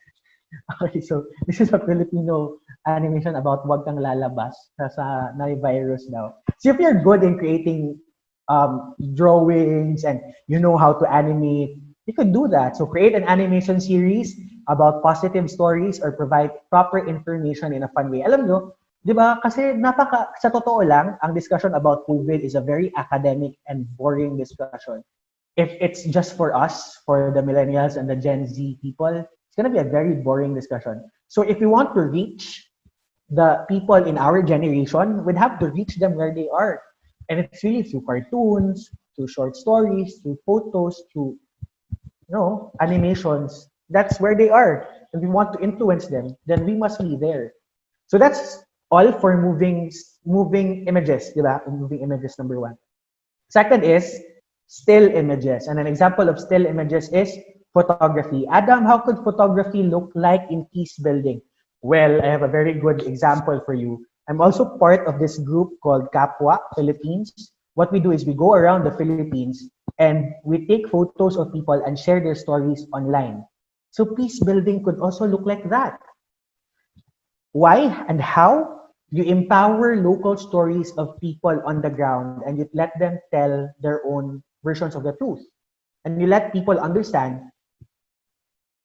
okay, so this is a Filipino animation about wag kang lalabas sa virus daw. So if you're good in creating drawings and you know how to animate, you could do that. So create an animation series about positive stories or provide proper information in a fun way. Alam nyo, di ba? Kasi sa totoo lang, ang discussion about COVID is a very academic and boring discussion. If it's just for us, for the millennials and the Gen Z people, it's going to be a very boring discussion. So if we want to reach the people in our generation, we'd have to reach them where they are. And it's really through cartoons, through short stories, through photos, through animations. That's where they are. And we want to influence them, then we must be there. So that's all for moving images, di ba? Moving images, number one. Second is still images. And an example of still images is photography. Adam, how could photography look like in peace building? Well, I have a very good example for you. I'm also part of this group called Kapwa Philippines. What we do is we go around the Philippines and we take photos of people and share their stories online. So peace building could also look like that. Why and how? You empower local stories of people on the ground and you let them tell their own versions of the truth. And you let people understand.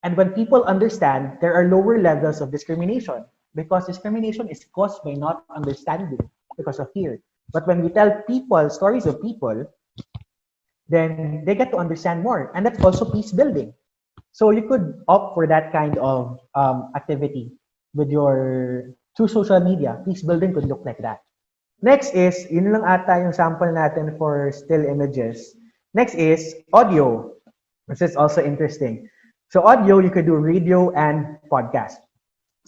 And when people understand, there are lower levels of discrimination because discrimination is caused by not understanding because of fear. But when we tell people stories of people, then they get to understand more. And that's also peace building. So you could opt for that kind of activity with your through social media. Peacebuilding could look like that. Next is, yun lang ata yung sample natin for still images. Next is audio. This is also interesting. So audio, you could do radio and podcast.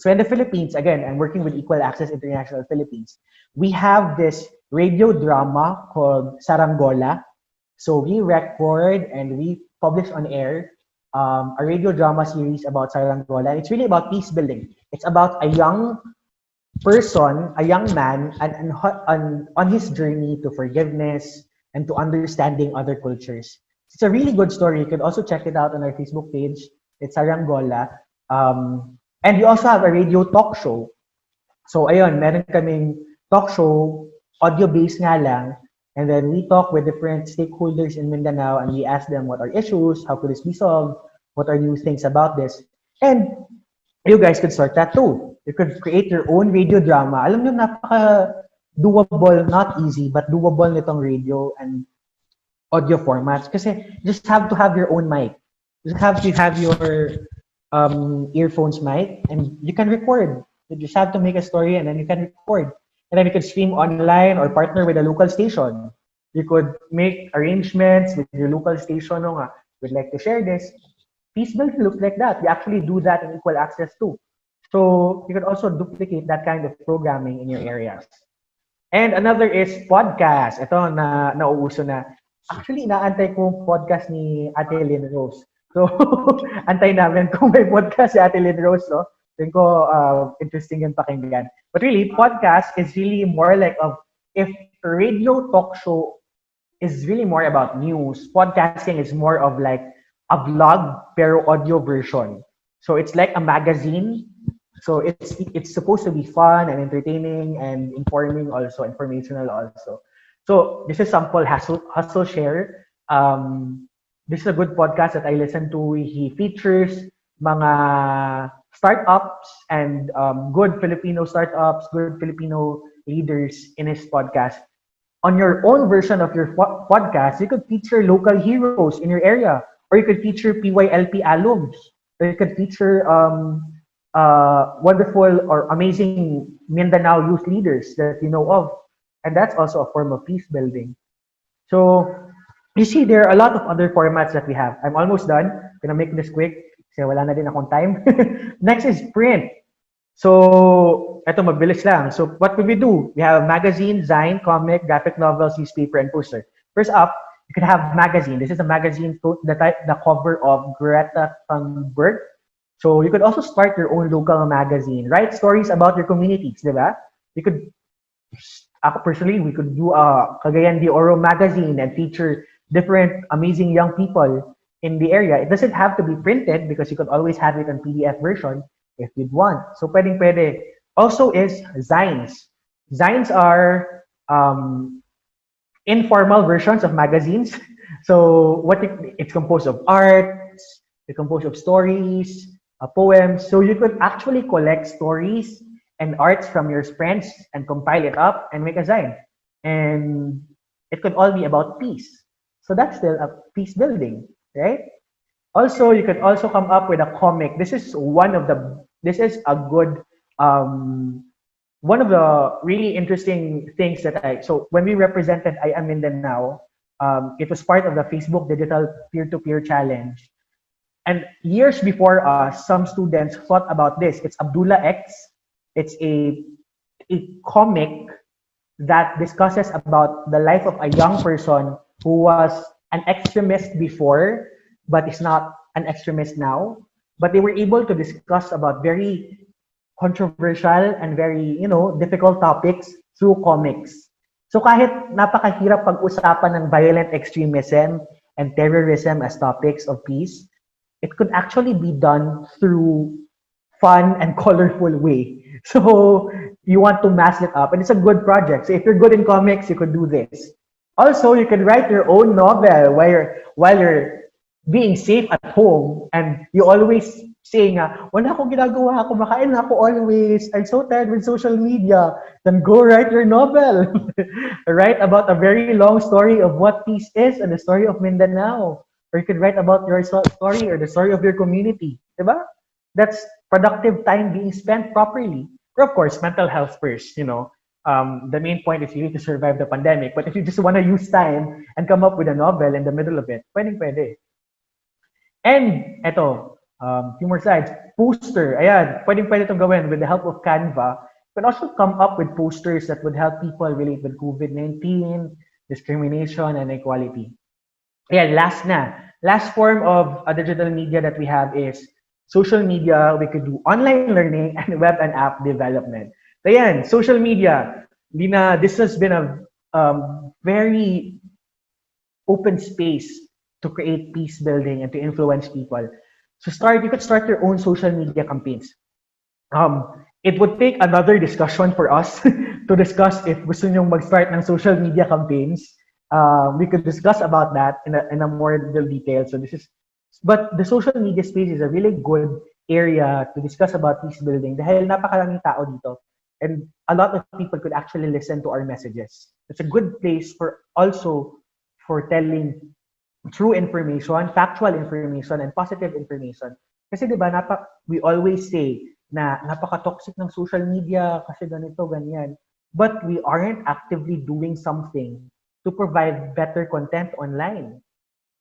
So in the Philippines, again, I'm working with Equal Access International Philippines. We have this radio drama called Saranggola. So we record and we publish on air a radio drama series about Saranggola. It's really about peace building. It's about a young person, a young man, on his journey to forgiveness and to understanding other cultures. It's a really good story. You can also check it out on our Facebook page. It's Saranggola. And we also have a radio talk show. So ayun, meron kaming talk show, audio-based nga lang. And then we talk with different stakeholders in Mindanao and we ask them what are issues, how could this be solved, what are new things about this. And you guys could start that too. You could create your own radio drama. Alam nyo, napaka-doable, not easy, but doable nitong radio and audio formats. Kasi you just have to have your own mic. You just have to have your earphones mic and you can record. You just have to make a story and then you can record. And then you could stream online or partner with a local station. You could make arrangements with your local station. No, nga, we'd like to share this. Peacebuilding looks like that. We actually do that in Equal Access too. So you could also duplicate that kind of programming in your areas. And another is podcast. Ito na nauuso na. Actually, inaantay ko yung podcast ni Ate Lynn Rose. So, antay namin kung may podcast si Ate Lynn Rose, no? Tingin ko interesting yung pakinggan. But really, podcast is really more like if radio talk show is really more about news, podcasting is more of like a vlog pero audio version. So it's like a magazine. So it's supposed to be fun and entertaining and informing also, informational also. So this is sample Hustle Share. This is a good podcast that I listen to. He features mga startups and good Filipino startups, good Filipino leaders in his podcast. On your own version of your podcast, you could feature local heroes in your area, or you could feature PYLP alums, or you could feature wonderful or amazing Mindanao youth leaders that you know of. And that's also a form of peace building. So you see, there are a lot of other formats that we have. I'm almost done. Gonna make this quick kasi wala na din akong time. Next is print. So, eto mabilis lang. So, what would we do? We have magazine, zine, comic, graphic novels, newspaper, and poster. First up, you can have magazine. This is a magazine, the cover of Greta Thunberg. So, you could also start your own local magazine. Write stories about your communities, di ba? You could, ako personally, we could do a Cagayan de Oro magazine and feature different amazing young people in the area. It doesn't have to be printed because you could always have it on PDF version if you'd want. So pwede. Also is zines. Zines are informal versions of magazines. So it's composed of arts, it's composed of stories, poems. So you could actually collect stories and arts from your friends and compile it up and make a zine. And it could all be about peace. So that's still a peace building, right? Also, you could also come up with a comic. This is a good, one of the really interesting things so when we represented I Am Mindanao, it was part of the Facebook Digital Peer-to-Peer Challenge. And years before us, some students thought about this. It's Abdullah X. It's a comic that discusses about the life of a young person who was an extremist before, but is not an extremist now. But they were able to discuss about very controversial and very, difficult topics through comics. So kahit napakahirap pag-usapan ng violent extremism and terrorism as topics of peace, it could actually be done through fun and colorful way. So you want to mass it up, and it's a good project. So if you're good in comics, you could do this. Also, you can write your own novel while you're being safe at home, and you always say nga, wala akong ginagawa, kumakain ako always, I'm so tired with social media. Then go write your novel. Write about a very long story of what peace is and the story of Mindanao. or you could write about your story or the story of your community, diba? That's productive time being spent properly. But of course, mental health first, you know. The main point is you need to survive the pandemic. But if you just want to use time and come up with a novel in the middle of it, pwede. And eto, few more slides. Poster, ayan, pwede itong gawin with the help of Canva. You can also come up with posters that would help people relate with COVID-19, discrimination, and equality. Ayan, last na. Last form of digital media that we have is social media. We could do online learning and web and app development. So ayan, social media. This has been a very open space to create peace building and to influence people. You could start your own social media campaigns. It would take another discussion for us to discuss if gusto nyong mag-start ng social media campaigns. We could discuss about that in a more detail. But the social media space is a really good area to discuss about peace building dahil napakaraming tao dito. And a lot of people could actually listen to our messages. It's a good place for telling true information, factual information, and positive information. Kasi di ba, we always say na napaka-toxic ng social media kasi ganito, ganyan. But we aren't actively doing something to provide better content online.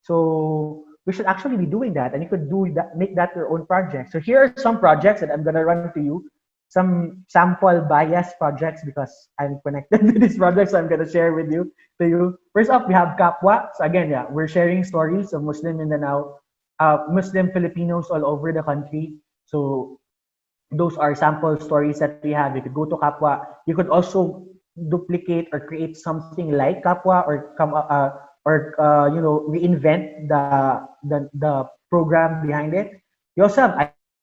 So we should actually be doing that, and you could do that, make that your own project. So here are some projects that I'm gonna run to you, some sample bias projects because I'm connected to these projects. So I'm gonna share with you. First up, we have Kapwa. So again, yeah, we're sharing stories of Muslim Mindanao, Muslim Filipinos all over the country. So those are sample stories that we have. You could go to Kapwa. You could also duplicate or create something like Kapwa or reinvent the program behind it. You also have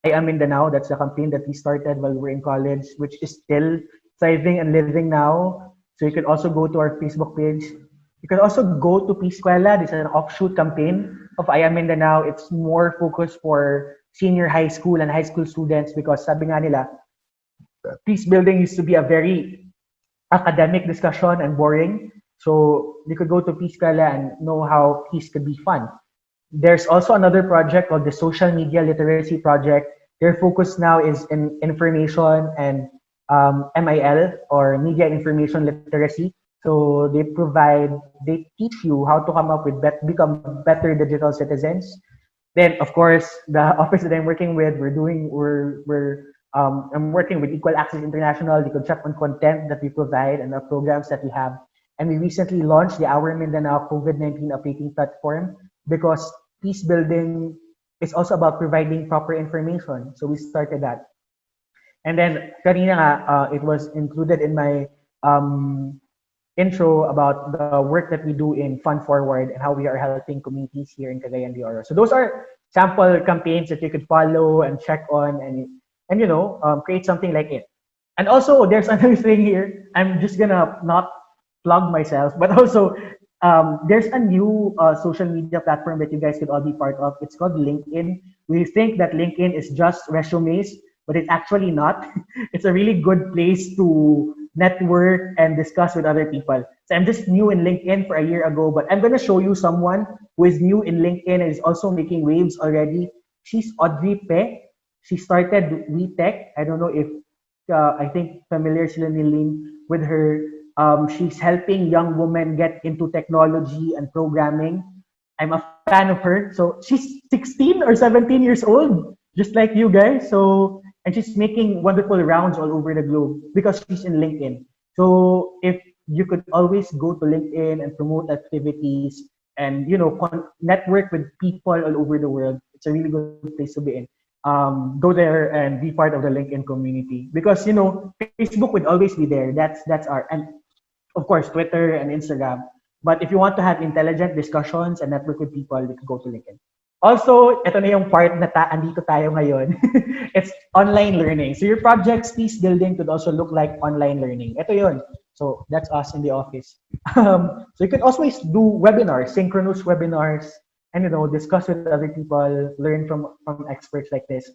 I Am Mindanao. That's a campaign that we started while we were in college, which is still thriving and living now. So you can also go to our Facebook page. You can also go to PeaceEstorya. This is an offshoot campaign of I Am Mindanao. It's more focused for senior high school and high school students because sabi nga nila, peace building used to be a very academic discussion and boring. So you could go to PeaceEstorya and know how peace could be fun. There's also another project called the Social Media Literacy Project. Their focus now is in information and MIL or Media Information Literacy. So they teach you how to come up with become better digital citizens. Then, of course, the office that I'm working with, I'm working with Equal Access International. You can check on content that we provide and the programs that we have. And we recently launched the Our Mindanao COVID-19 updating platform because peace building is also about providing proper information. So we started that. And then, kanina it was included in my intro about the work that we do in Fund Forward and how we are helping communities here in Cagayan de Oro. So those are sample campaigns that you could follow and check on and create something like it. And also, there's another thing here. I'm just gonna not plug myself, but also there's a new social media platform that you guys could all be part of. It's called LinkedIn. We think that LinkedIn is just resumes, but it's actually not. It's a really good place to network and discuss with other people. So I'm just new in LinkedIn for a year ago, but I'm gonna show you someone who is new in LinkedIn and is also making waves already. She's Audrey Pe. She started WeTech. I don't know if I think familiar sila ni Lynn with her. She's helping young women get into technology and programming. I'm a fan of her. So she's 16 or 17 years old, just like you guys. And she's making wonderful rounds all over the globe because she's in LinkedIn. So if you could always go to LinkedIn and promote activities and network with people all over the world, it's a really good place to be in. Go there and be part of the LinkedIn community because Facebook would always be there. That's our, and of course Twitter and Instagram. But if you want to have intelligent discussions and network with people, you can go to LinkedIn. Also, ito na yung part na andito tayo ngayon. It's online learning. So your project's peace building could also look like online learning. Ito yun. So that's us in the office. So you can always do webinars, synchronous webinars, and discuss with other people, learn from experts like this.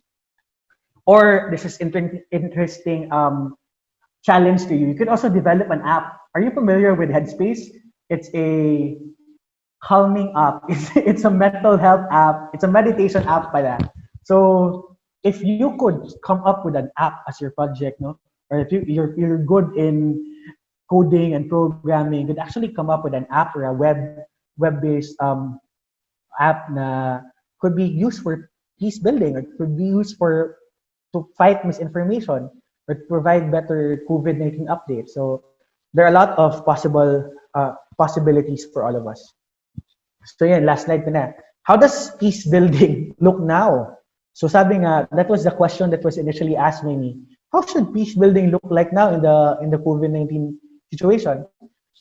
Or this is interesting challenge to you. You could also develop an app. Are you familiar with Headspace? It's a calming app. It's a mental health app. It's a meditation app pala. So if you could come up with an app as your project, no, or if you're good in coding and programming, you could actually come up with an app or a web-based app na could be used for peace building or could be used for to fight misinformation or to provide better COVID-19 updates. So there are a lot of possibilities for all of us. So yeah, last slide ko na. How does peace building look now? So sabi nga, that was the question that was initially asked by me. How should peace building look like now in the COVID-19 situation?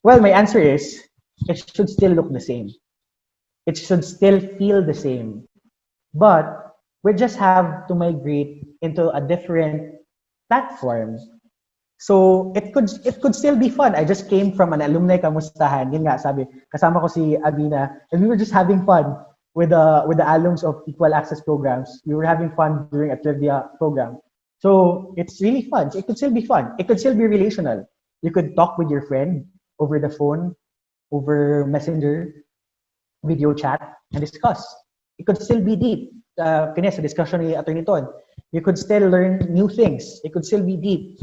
Well, my answer is it should still look the same. It should still feel the same. But we just have to migrate into a different platform. So it could still be fun. I just came from an alumni kamustahan. Yun nga sabi, kasama ko si Abina, and we were just having fun with the alums of equal access programs. We were having fun during a trivia program. So it's really fun. It could still be fun. It could still be relational. You could talk with your friend over the phone, over Messenger, video chat, and discuss. It could still be deep. Kanya sa discussion ni Atty. Ton, you could still learn new things. It could still be deep.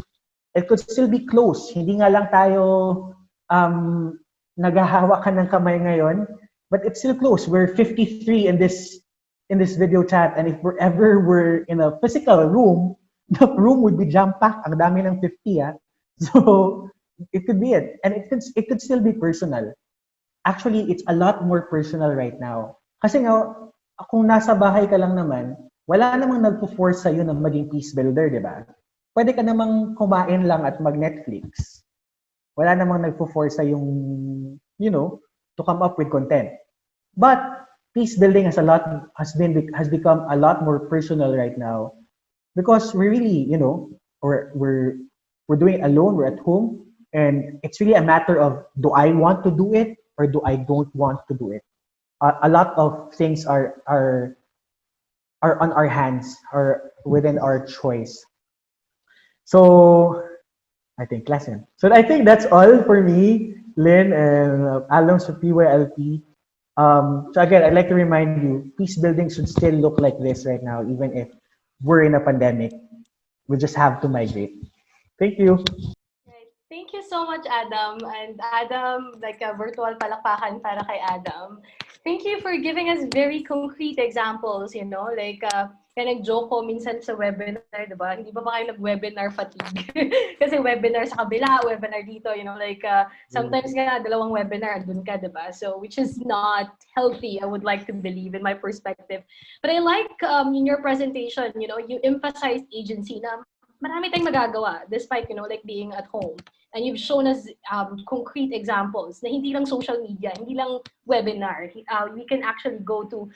It could still be close. Hindi nga lang tayo naghahawakan ng kamay ngayon, but it's still close. We're 53 in this video chat, and if we're in a physical room, the room would be jam-packed. Ang dami ng 50, ah. So it could be it. And it could still be personal. Actually, it's a lot more personal right now. Kasi nga, kung nasa bahay ka lang naman, wala namang nagpo-force sa'yo na maging peace builder, di ba? Pwede ka namang kumain lang at mag-Netflix. Wala namang nagpo-force sa'yong, to come up with content. But peace building has become a lot more personal right now because we really, we're doing it alone, we're at home, and it's really a matter of do I want to do it or do I don't want to do it. A lot of things are on our hands or within our choice. So I think lesson. So I think that's all for me, Lynn and alums of PYLP. So again, I'd like to remind you, peace building should still look like this right now, even if we're in a pandemic. We just have to migrate. Thank you. Right. Thank you so much, Adam. And Adam, like a virtual palakpakan para kay Adam. Thank you for giving us very concrete examples, like kaya nag-joke ko minsan sa webinar, diba? Hindi ba kayo nag-webinar fatigue? Kasi webinar sa kabila, webinar dito, sometimes nga dalawang webinar, dun ka, diba? So, which is not healthy, I would like to believe in my perspective. But I like in your presentation, you emphasized agency na marami tayong magagawa despite, like being at home. And you've shown us concrete examples na hindi lang social media, hindi lang webinar. We can actually go to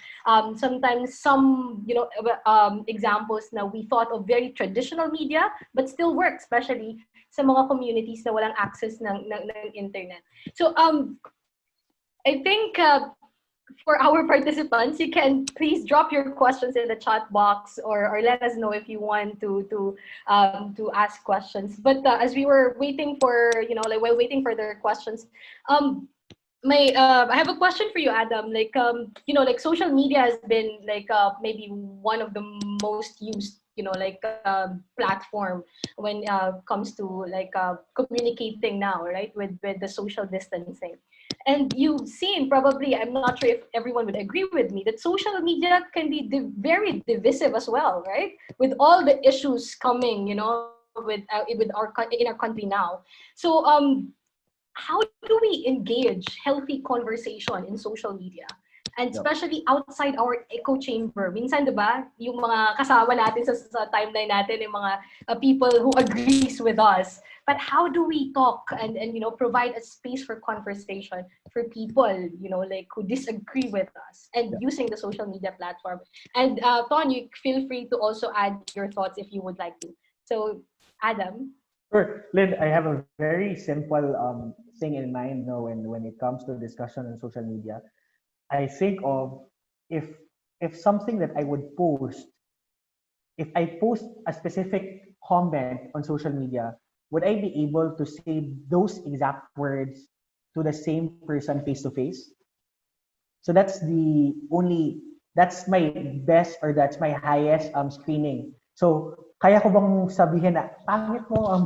sometimes some, examples na we thought of very traditional media but still work, especially sa mga communities na walang access ng internet. So I think for our participants, you can please drop your questions in the chat box or let us know if you want to ask questions. But as we were waiting for, while waiting for their questions, I have a question for you, Adam. Like, social media has been maybe one of the most used, platform when comes to communicating now, right? With the social distancing. And you've seen probably, I'm not sure if everyone would agree with me, that social media can be very divisive as well, right? With all the issues coming, with in our country now. So how do we engage healthy conversation in social media? And especially outside our echo chamber. Minsan, di ba, yung mga kasama natin sa timeline natin, yung mga people who agrees with us. But how do we talk and provide a space for conversation for people, who disagree with us and using the social media platform? And Ton, you feel free to also add your thoughts if you would like to. So, Adam? Sure. Lynn, I have a very simple thing in mind when it comes to discussion on social media. I think of if something that I would post, if I post a specific comment on social media, would I be able to say those exact words to the same person face to face? So that's my best or that's my highest screening. So kaya ko bang sabihin na pangit mo,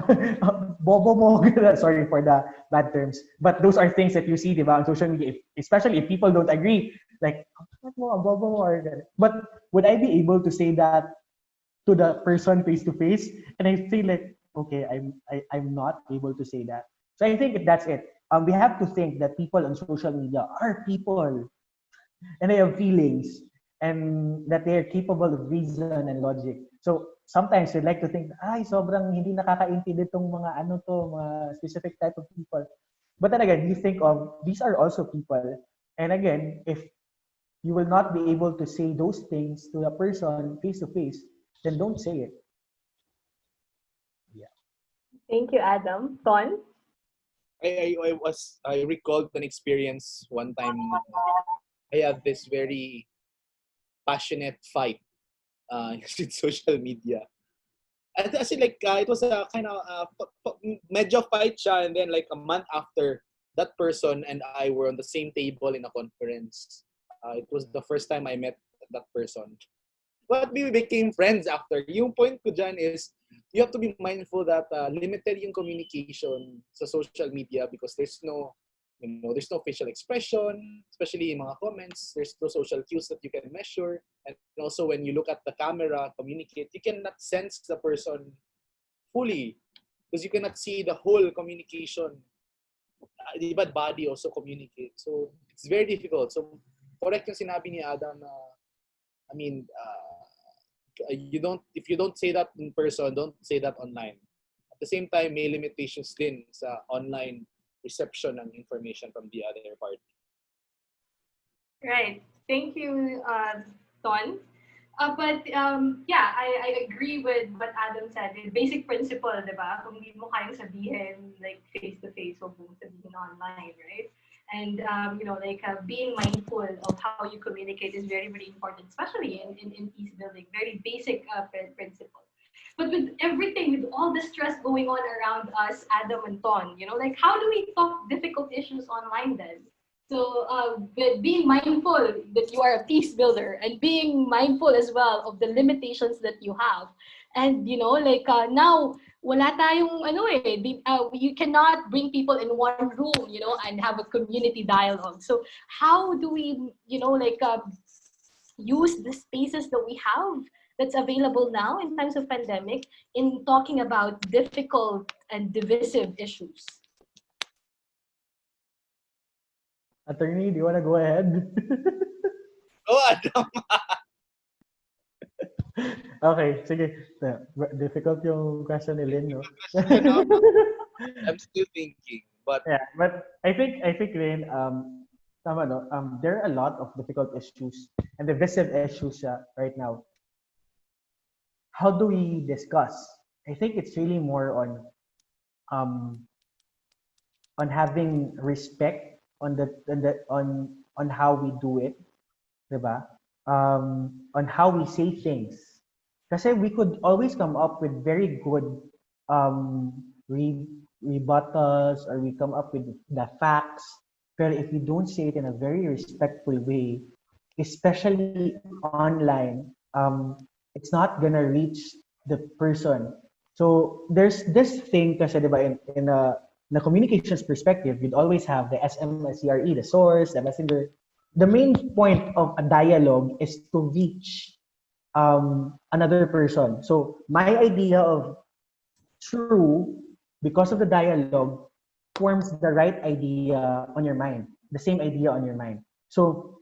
bobo mo, sorry for the bad terms. But those are things that you see, diba, on social media, especially if people don't agree, like, pangit mo, bobo mo, or ganun. But would I be able to say that to the person face to face? And I feel like, okay, I'm not able to say that. So I think that's it. We have to think that people on social media are people, and they have feelings, and that they are capable of reason and logic. So sometimes we like to think, ay, sobrang hindi nakakaintindi itong mga ano to, mga specific type of people. But then again, you think of, these are also people. And again, if you will not be able to say those things to a person face to face, then don't say it. Yeah. Thank you, Adam. Ton? I recalled an experience one time. I had this very passionate fight with social media. As in, like, it was a kind of medyo fight siya, and then like a month after, that person and I were on the same table in a conference. It was the first time I met that person. But we became friends after. Yung point ko dyan is, you have to be mindful that limited yung communication sa social media, because there's no facial expression, especially in mga comments. There's no social cues that you can measure. And also when you look at the camera, communicate, you cannot sense the person fully because you cannot see the whole communication. But body also communicate. So it's very difficult. So correct yung sinabi ni Adam na, I mean, if you don't say that in person, don't say that online. At the same time, may limitations din sa online reception ng information from the other party. Right. Thank you, Ton. But yeah, I agree with what Adam said. The basic principle, diba? Kung hindi mo kayang sabihin like face to face, huwag mong sabihin online, right? And being mindful of how you communicate is very, very important, especially in peace building. Very basic principle. But with everything, with all the stress going on around us, Adam and Ton, like how do we talk difficult issues online then? So with being mindful that you are a peace builder and being mindful as well of the limitations that you have. And, now, wala tayong, you cannot bring people in one room, and have a community dialogue. So how do we, use the spaces that we have that's available now in times of pandemic in talking about difficult and divisive issues? Attorney, do you want to go ahead? Adam. Okay, sige. Difficult yung question ni Lynn, no? I'm still thinking, but yeah, but I think Lynn, tama, no? There are a lot of difficult issues and divisive issues right now. How do we discuss? I think it's really more on having respect on how we do it, diba? On how we say things. Kasi we could always come up with very good rebuttals, or we come up with the facts. But if we don't say it in a very respectful way, especially online, it's not gonna reach the person. So there's this thing kasi, diba, in a communications perspective, you'd always have the SMSCRE, the source, the messenger. The main point of a dialogue is to reach another person. So my idea of true, because of the dialogue, forms the right idea on your mind, the same idea on your mind. So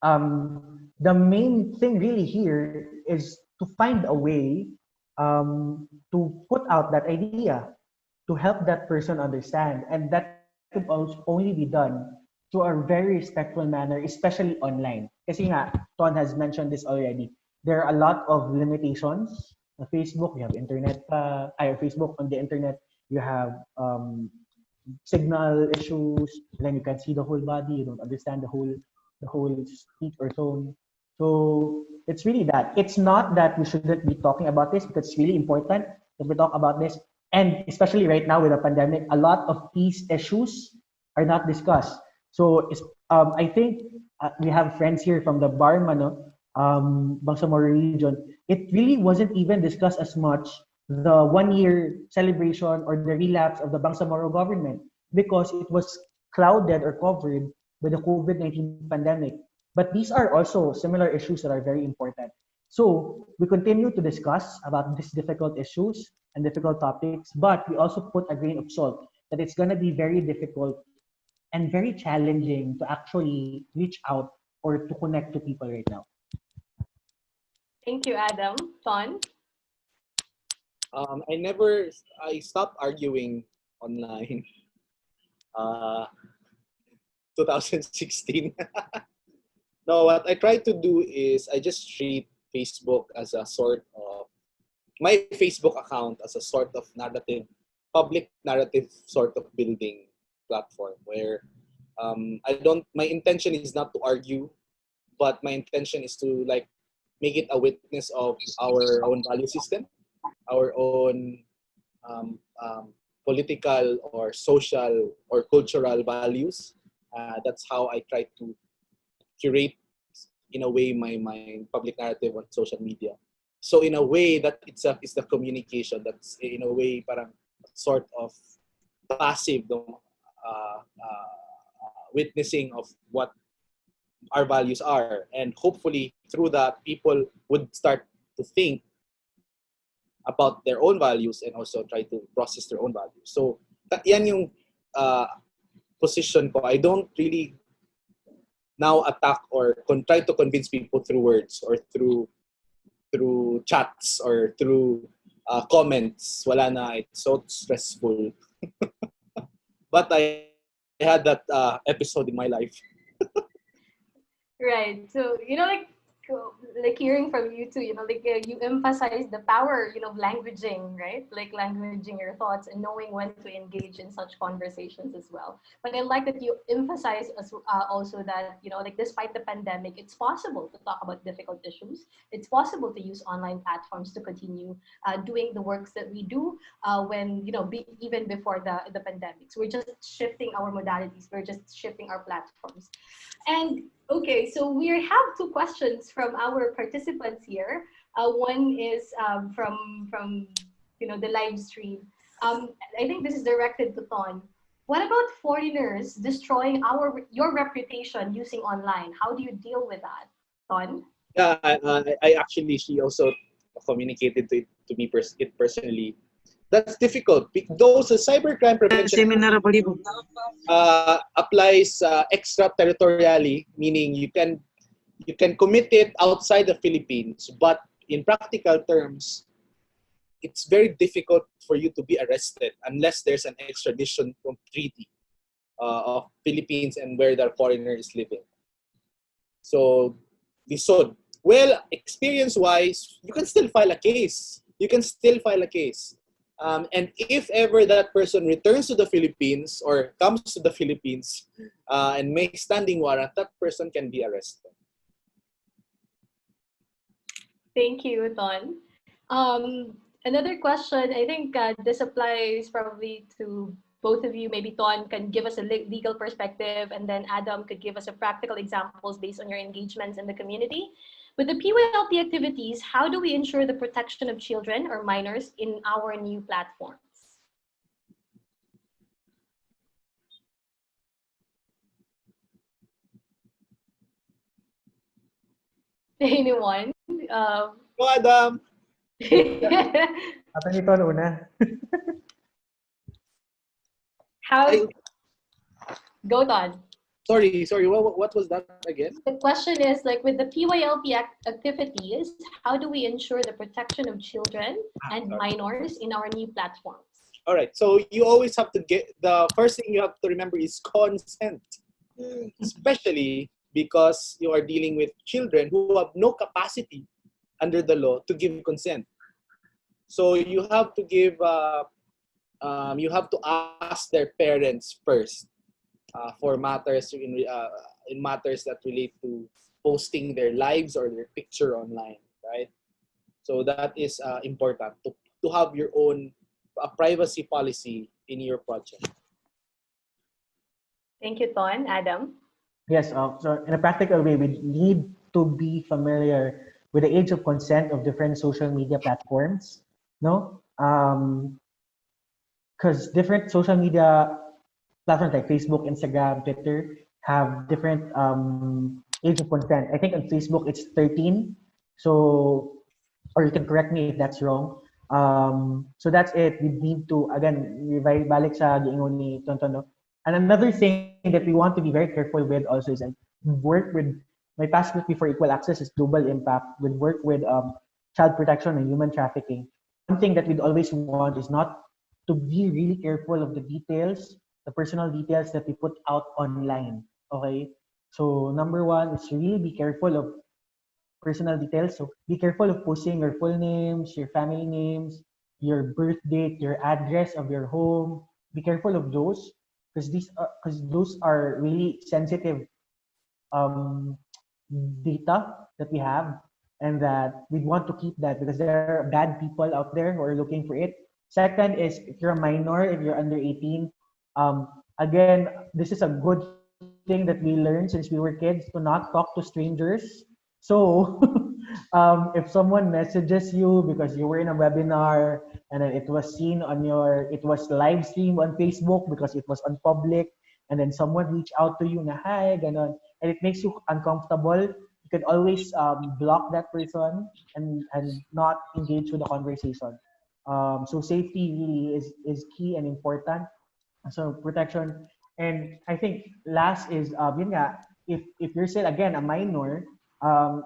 the main thing really here is to find a way to put out that idea, to help that person understand. And that could only be done to a very respectful manner, especially online. Kasi nga, Ton has mentioned this already. There are a lot of limitations. On Facebook, you have internet, Facebook on the internet, you have signal issues, then you can't see the whole body, you don't understand the whole speech or tone. So it's really that. It's not that we shouldn't be talking about this, because it's really important that we talk about this. And especially right now with the pandemic, a lot of peace issues are not discussed. So I think we have friends here from the Barmano, Bangsamoro region. It really wasn't even discussed as much the 1 year celebration or the relapse of the Bangsamoro government because it was clouded or covered by the COVID-19 pandemic. But these are also similar issues that are very important. So we continue to discuss about these difficult issues and difficult topics, but we also put a grain of salt that it's going to be very difficult and very challenging to actually reach out or to connect to people right now. Thank you, Adam. Ton? I stopped arguing online. 2016. No, what I try to do is I just treat Facebook as a sort of my Facebook account as a sort of narrative, public narrative sort of building platform where I don't. My intention is not to argue, but my intention is to like make it a witness of our own value system, our own political or social or cultural values. That's how I try to curate in a way my public narrative on social media. So in a way that itself is the communication. That's in a way parang sort of passive witnessing of what our values are, and hopefully through that people would start to think about their own values and also try to process their own values. So yan yung position ko. I don't really now attack or try to convince people through words or through chats or through comments. Wala na. It's so stressful. But I had that episode in my life. Right. So, like hearing from you too, you emphasize the power, of languaging, right? Like languaging your thoughts and knowing when to engage in such conversations as well. But I like that you emphasize also that, like despite the pandemic, it's possible to talk about difficult issues. It's possible to use online platforms to continue doing the works that we do when, even before the pandemic. So we're just shifting our modalities. We're just shifting our platforms. And okay, so we have two questions from our participants here. One is from the live stream. I think this is directed to Ton. What about foreigners destroying your reputation using online? How do you deal with that, Ton? Yeah, I actually, she also communicated to me personally. That's difficult. Those cybercrime prevention applies extraterritorially, meaning you can commit it outside the Philippines, but in practical terms, it's very difficult for you to be arrested unless there's an extradition treaty of Philippines and where the foreigner is living. So, lisod. Well, experience-wise, you can still file a case. And if ever that person returns to the Philippines or comes to the Philippines and makes standing warrant, that person can be arrested. Thank you, Ton. Another question, I think this applies probably to both of you. Maybe Ton can give us a legal perspective, and then Adam could give us a practical examples based on your engagements in the community. With the PYLP activities, how do we ensure the protection of children or minors in our new platforms? Anyone? Go, Adam. Ito nito una. Go, Don. Sorry. What was that again? The question is, like, with the PYLP activities, how do we ensure the protection of children and minors in our new platforms? All right. So you always have to the first thing you have to remember is consent, especially because you are dealing with children who have no capacity under the law to give consent. So you have to give, you have to ask their parents first for matters in matters that relate to posting their lives or their picture online, right? So that is important to have your own privacy policy in your project. Thank you, Ton. Adam? Yes, so in a practical way, we need to be familiar with the age of consent of different social media platforms, no? Because different social media platforms like Facebook, Instagram, Twitter have different age of consent. I think on Facebook it's 13. So, or you can correct me if that's wrong. So that's it. We need to, again, balik sa giingon ni Tonton, no? And another thing that we want to be very careful with also is work with, my past book before Equal Access is Global Impact, with work with child protection and human trafficking. One thing that we'd always want is not to be really careful of the details, the personal details that we put out online. Okay? So number one is really be careful of personal details. So be careful of posting your full names, your family names, your birth date, your address of your home. Be careful of those because those are really sensitive um, data that we have, and that we want to keep that because there are bad people out there who are looking for it. Second is if you're a minor, if you're under 18, again, this is a good thing that we learned since we were kids to not talk to strangers. So if someone messages you because you were in a webinar and then it was seen on it was live streamed on Facebook because it was on public, and then someone reached out to you na hi, ganon, and it makes you uncomfortable, you can always block that person and not engage with the conversation. So safety really is key and important. So protection. And I think last is yun nga, if you're still again a minor,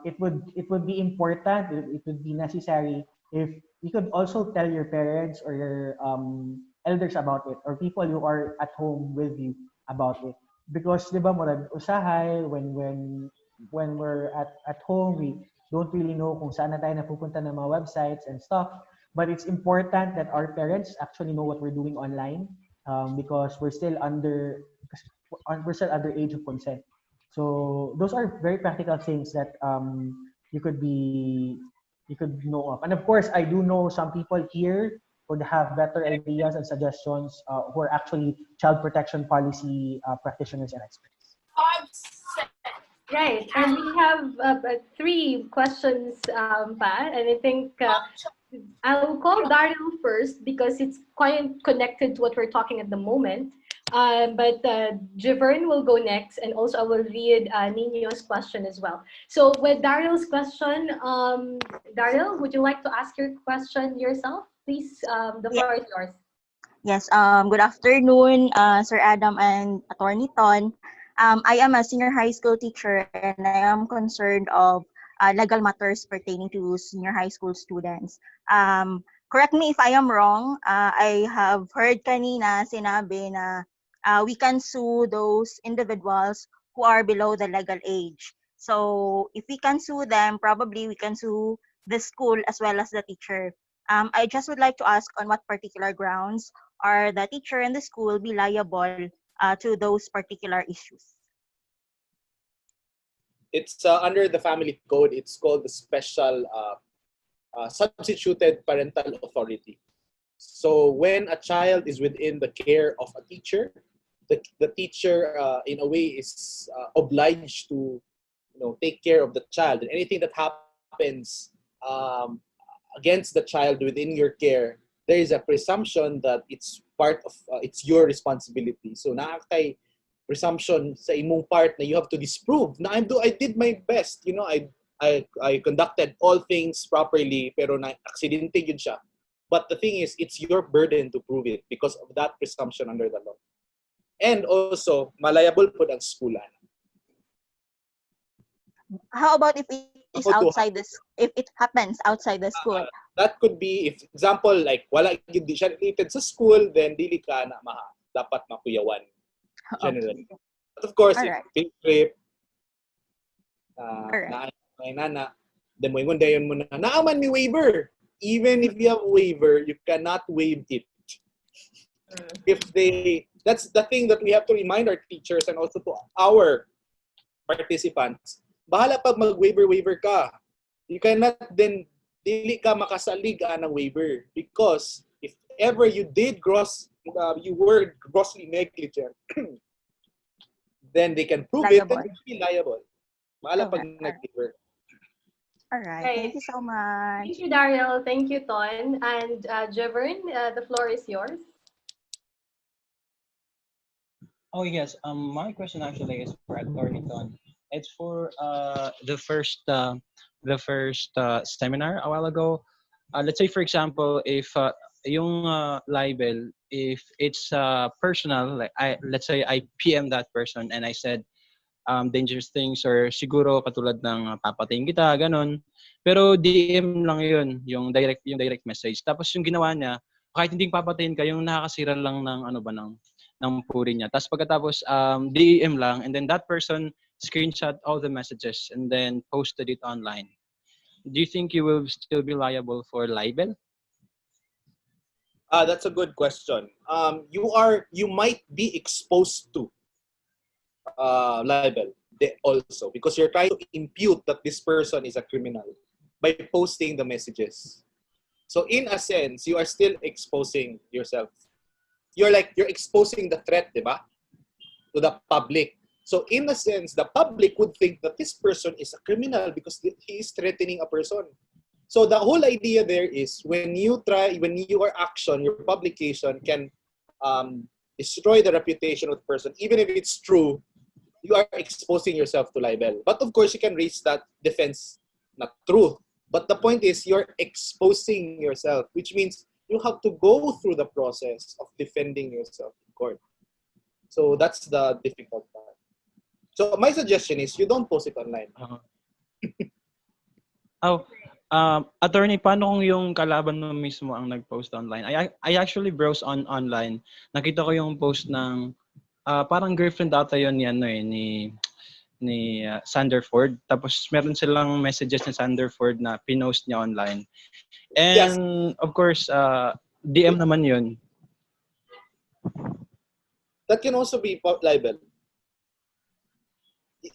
it would be important, it would be necessary if you could also tell your parents or your elders about it, or people who are at home with you about it. Because di ba murag usahay when we're at home, we don't really know kung saan na tayo napupunta ng mga websites and stuff. But it's important that our parents actually know what we're doing online, because we're still under age of consent. So those are very practical things that you could be you could know of. And of course, I do know some people here would have better ideas and suggestions, who are actually child protection policy practitioners and experts. Right, and we have three questions, pa, and I think I'll call Daryl first because it's quite connected to what we're talking at the moment. But Javern will go next, and also I will read Nino's question as well. So with Daryl's question, Daryl, would you like to ask your question yourself? Please, the floor is yours. Yes, good afternoon, Sir Adam and Attorney Ton. I am a senior high school teacher and I am concerned of legal matters pertaining to senior high school students. Correct me if I am wrong. I have heard kanina sinabi na we can sue those individuals who are below the legal age. So if we can sue them, probably we can sue the school as well as the teacher. I just would like to ask on what particular grounds are the teacher and the school be liable to those particular issues? It's under the family code. It's called the special substituted parental authority. So when a child is within the care of a teacher, the teacher in a way is obliged to take care of the child, and anything that happens against the child within your care, there is a presumption that it's part of it's your responsibility. So naakay presumption sa imong part na you have to disprove na I did my best, I conducted all things properly, pero na aksidente yun siya. But the thing is, it's your burden to prove it because of that presumption under the law. And also, malayable po ang schoolan. How about if it is outside if it happens outside the school? That could be, if example, like wala gyud di siya related sa school, then dili ka na dapat makuyawan generally. Okay. But of course, if big trip, nana, then mo ingon dayon mo na naaman mi waiver. Even if you have waiver, you cannot waive it. That's the thing that we have to remind our teachers and also to our participants. Bahala pag mag-waiver ka. You cannot then dili ka makasalig ng waiver, because if ever you did you were grossly negligent, then they can prove it, then Liable. they'll be liable. Maala pag Alright. nag-deliver. Alright. Right. Thank you so Thank much. you, Daryl. Thank you, Ton. And Jevern, the floor is yours. Oh yes. My question actually is for Attorney Ton. It's for the first seminar a while ago. Let's say for example, if yung libel, if it's personal, like let's say I PM that person and I said dangerous things or siguro katulad ng papatayin kita, ganun. Pero DM lang yun, yung direct message. Tapos yung ginawa niya, kahit hindi papatayin ka, yung nakakasira lang ng ano ba ng puri niya. Tapos pagkatapos DM lang and then that person screenshot all the messages and then posted it online. Do you think you will still be liable for libel? That's a good question. You might be exposed to libel also because you're trying to impute that this person is a criminal by posting the messages. So in a sense, you are still exposing yourself. You're exposing the threat, diba? To the public. So in a sense, the public would think that this person is a criminal because he is threatening a person. So the whole idea there is when your action, your publication can destroy the reputation of the person, even if it's true, you are exposing yourself to libel. But of course, you can raise that defense, not true. But the point is, you're exposing yourself, which means you have to go through the process of defending yourself in court. So that's the difficult part. So my suggestion is you don't post it online. Attorney, paano kung yung kalaban mo mismo ang nag-post online? I actually browse online. Nakita ko yung post ng parang girlfriend ata yun ni Sanderford. Tapos meron silang messages ni Sanderford na pinost niya online. And yes, of course, DM naman yun. That can also be libel.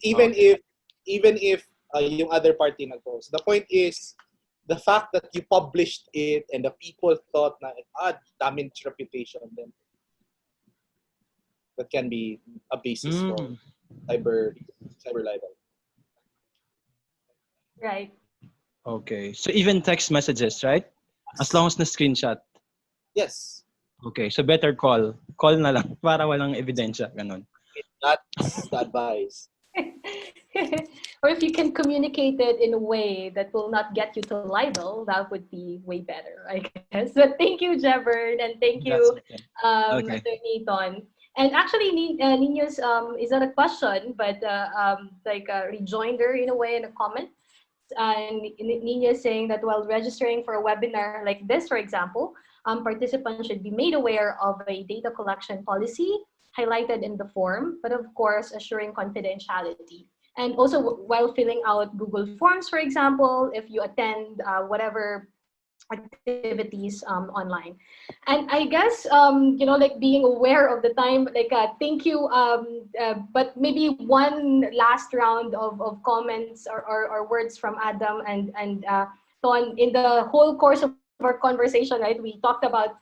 Even if yung other party nag-post. The point is, the fact that you published it and the people thought na damage reputation, then that can be a basis for cyber libel. Right. Okay. So even text messages, right? As long as na screenshot. Yes. Okay. So better call. Call na lang para walang ebidensya. Ganun. That's the advice. Or if you can communicate it in a way that will not get you to libel, that would be way better, I guess. But thank you, Jevern, and thank you, Attorney Ton. And actually, Nino's is not a question, but like a rejoinder in a way, in a comment. And Nino is saying that while registering for a webinar like this, for example, participants should be made aware of a data collection policy highlighted in the form, but of course, assuring confidentiality. And also, while filling out Google Forms, for example, if you attend whatever activities online. And I guess, like being aware of the time, like, thank you, but maybe one last round of comments or words from Adam and Ton. In the whole course of our conversation, right, we talked about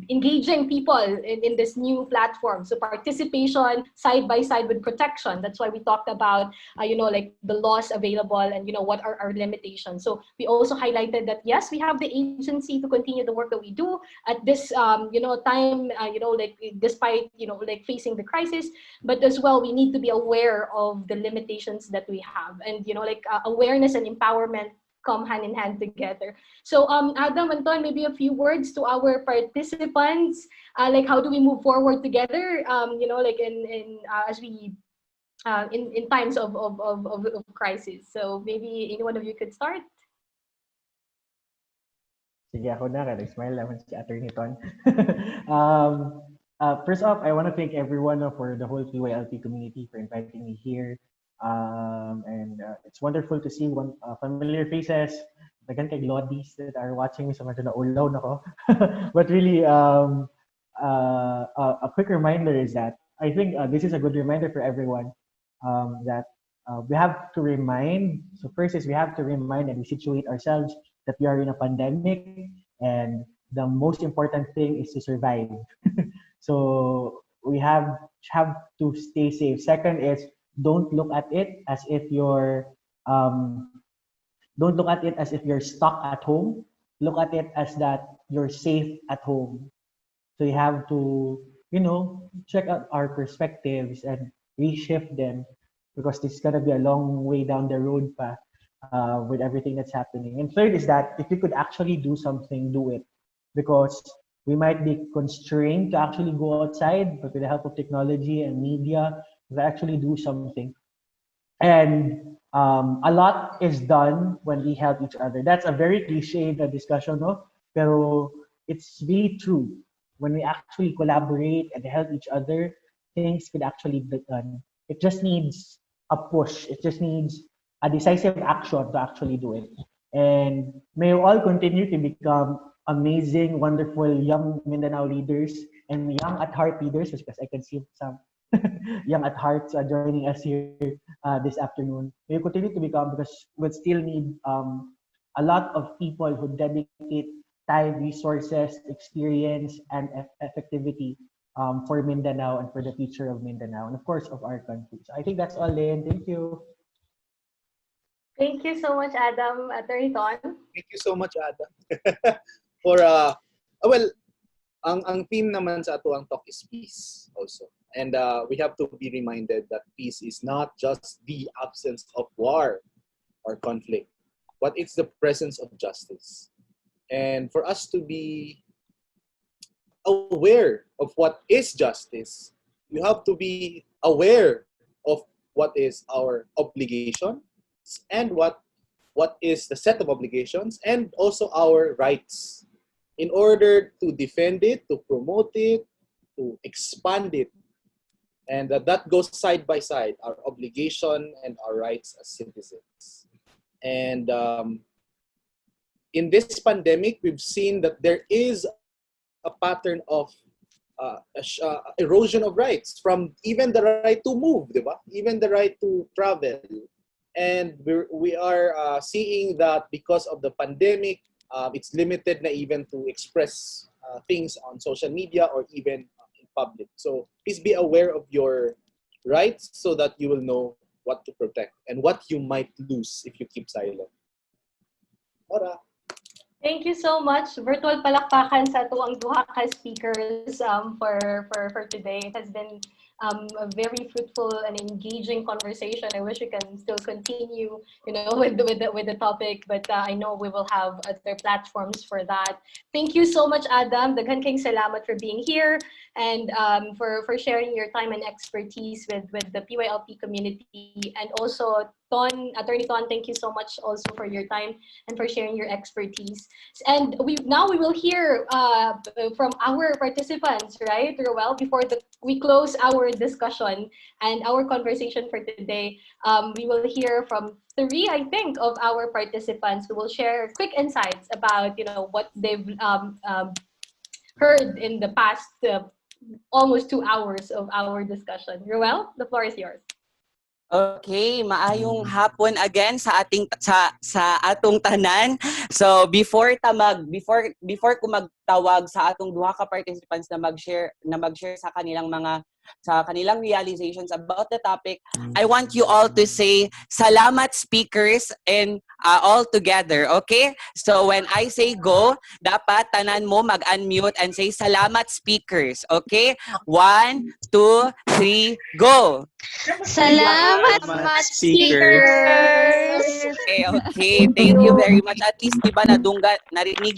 engaging people in this new platform. So participation side by side with protection. That's why we talked about, like the laws available and, what are our limitations. So we also highlighted that, yes, we have the agency to continue the work that we do at this, time, like despite, like facing the crisis, but as well, we need to be aware of the limitations that we have. And, awareness and empowerment come hand in hand together. So Adam and Ton, maybe a few words to our participants, like how do we move forward together, like in as we in times of crisis. So maybe any one of you could start. Sige, ako na, smile naman si Attorney Ton. First off, I want to thank everyone for the whole PYLP community for inviting me here. And it's wonderful to see familiar faces, dagan kay Lodis that are watching me sa medyo naulaw nako. But really, a quick reminder is that I think this is a good reminder for everyone that we have to remind. So first is we have to remind and we situate ourselves that we are in a pandemic, and the most important thing is to survive. So we have to stay safe. Second is don't look at it as if you're um, don't look at it as if you're stuck at home. Look at it as that you're safe at home. So you have to, check out our perspectives and reshift them because this is gonna be a long way down the road pa, with everything that's happening. And third is that if you could actually do something, do it. Because we might be constrained to actually go outside, but with the help of technology and media, we actually do something. And a lot is done when we help each other. That's a very cliche na discussion, no? Pero it's really true. When we actually collaborate and help each other, things could actually be done. It just needs a push. It just needs a decisive action to actually do it. And may you all continue to become amazing, wonderful young Mindanao leaders and young at heart leaders, because I can see some young at heart joining us here this afternoon. May you continue to become, because we still need a lot of people who dedicate time, resources, experience, and effectivity for Mindanao and for the future of Mindanao and of course of our country. So I think that's all, Lynn. Thank you. Thank you so much, Adam. Attorney Ton. Thank you so much, Ada. For well, ang theme naman sa ato ang talk is peace also. And we have to be reminded that peace is not just the absence of war or conflict, but it's the presence of justice. And for us to be aware of what is justice, you have to be aware of what is our obligation and what is the set of obligations and also our rights in order to defend it, to promote it, to expand it. And that goes side by side, our obligation and our rights as citizens. And in this pandemic, we've seen that there is a pattern of erosion of rights, from even the right to move, diba? Even the right to travel. And we are seeing that because of the pandemic, it's limited na even to express things on social media or even in public. So please be aware of your rights so that you will know what to protect and what you might lose if you keep silent. Ora. Thank you so much. Virtual palakpakan sa tuwang duha ka speakers for today. It has been a very fruitful and engaging conversation. I wish we can still continue, with the topic, but I know we will have other platforms for that. Thank you so much, Adam. Daghan kayong salamat for being here and for sharing your time and expertise with the PYLP community, and also Attorney Ton, thank you so much also for your time and for sharing your expertise. And we will hear from our participants, right, Roel, before we close our discussion and our conversation for today. We will hear from 3, I think, of our participants who will share quick insights about what they've heard in the past almost 2 hours of our discussion. Roel, the floor is yours. Okay, maayong hapon again sa atong tanan. So before ko magtawag sa atong duha ka participants na mag-share sa kanilang realizations about the topic, I want you all to say salamat speakers and all together, okay? So when I say go, dapat tanan mo mag-unmute and say salamat speakers, okay? 1, 2, 3, go! Salamat speakers! Okay. Thank you very much. At least, diba, narinig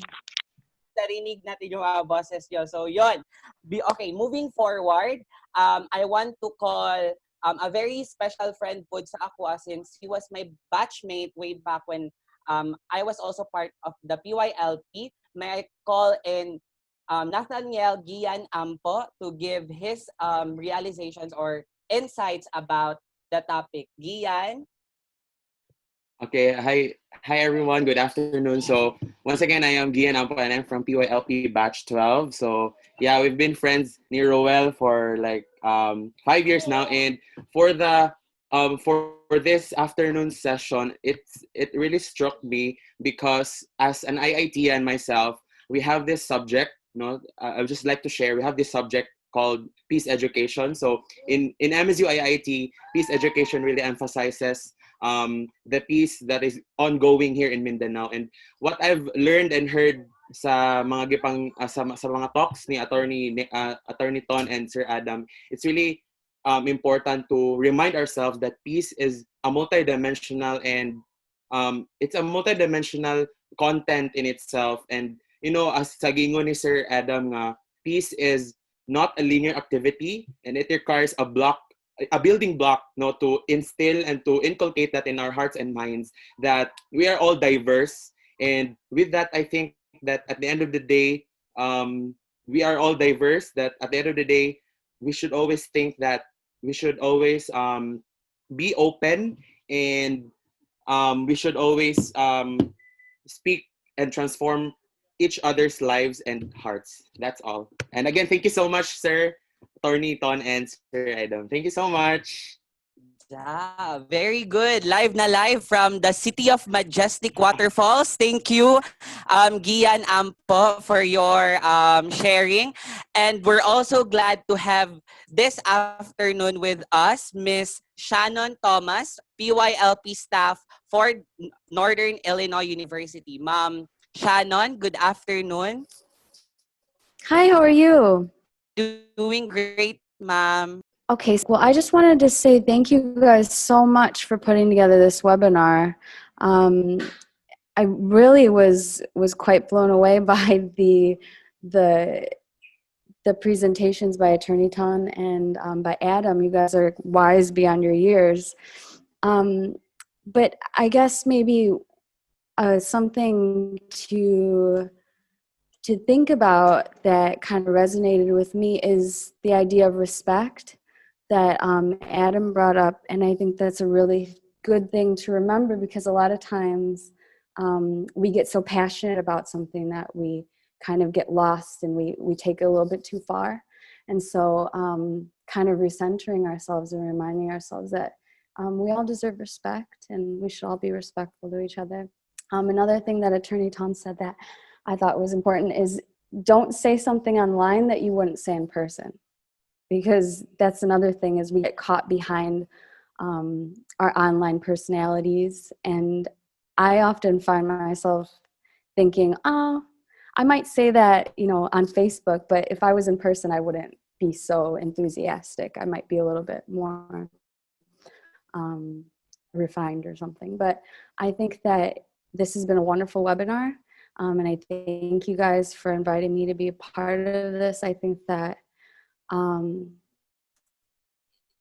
natin yung boses nyo. So, yun. Okay, moving forward, I want to call a very special friend po sa ako since he was my batchmate way back when I was also part of the PYLP. May I call in Nathaniel Gian Ampo to give his realizations or insights about the topic. Gian? Okay, hi everyone, good afternoon. So once again, I am Gian Ampo and I'm from PYLP batch 12. So yeah, we've been friends near Roel for like 5 years now, and for this afternoon session, it really struck me because as an IIT and myself, we have this subject, I would just like to share, we have this subject called Peace Education. So in MSU IIT, Peace Education really emphasizes the peace that is ongoing here in Mindanao. And what I've learned and heard sa mga gipang sa mga talks ni Attorney Ton and Sir Adam, it's really important to remind ourselves that peace is a multidimensional and it's a multidimensional content in itself. And you know, as sa gingon ni Sir Adam nga, peace is not a linear activity, and it requires a building block, no, to instill and to inculcate that in our hearts and minds, that we are all diverse. And with that, I think that at the end of the day, we are all diverse. That at the end of the day, we should always think that we should always be open, and we should always speak and transform each other's lives and hearts. That's all. And again, thank you so much, Sir Attorney Ton and Sir Adam. Thank you so much. Yeah, very good. Live na live from the City of Majestic Waterfalls. Thank you, Gian Ampo, for your sharing. And we're also glad to have this afternoon with us, Miss Shannon Thomas, PYLP staff for Northern Illinois University. Ma'am Shannon, good afternoon. Hi, how are you? Doing great, ma'am. Okay, well, I just wanted to say thank you guys so much for putting together this webinar. I really was quite blown away by the presentations by Attorney Ton and by Adam. You guys are wise beyond your years. But I guess maybe something to think about that kind of resonated with me is the idea of respect that Adam brought up. And I think that's a really good thing to remember, because a lot of times we get so passionate about something that we kind of get lost and we take it a little bit too far. And so kind of recentering ourselves and reminding ourselves that we all deserve respect and we should all be respectful to each other. Another thing that Attorney Tom said that I thought was important is don't say something online that you wouldn't say in person, because that's another thing, is we get caught behind our online personalities. And I often find myself thinking, oh, I might say that, you know, on Facebook, but if I was in person, I wouldn't be so enthusiastic. I might be a little bit more refined or something. But I think that this has been a wonderful webinar. And I thank you guys for inviting me to be a part of this. I think that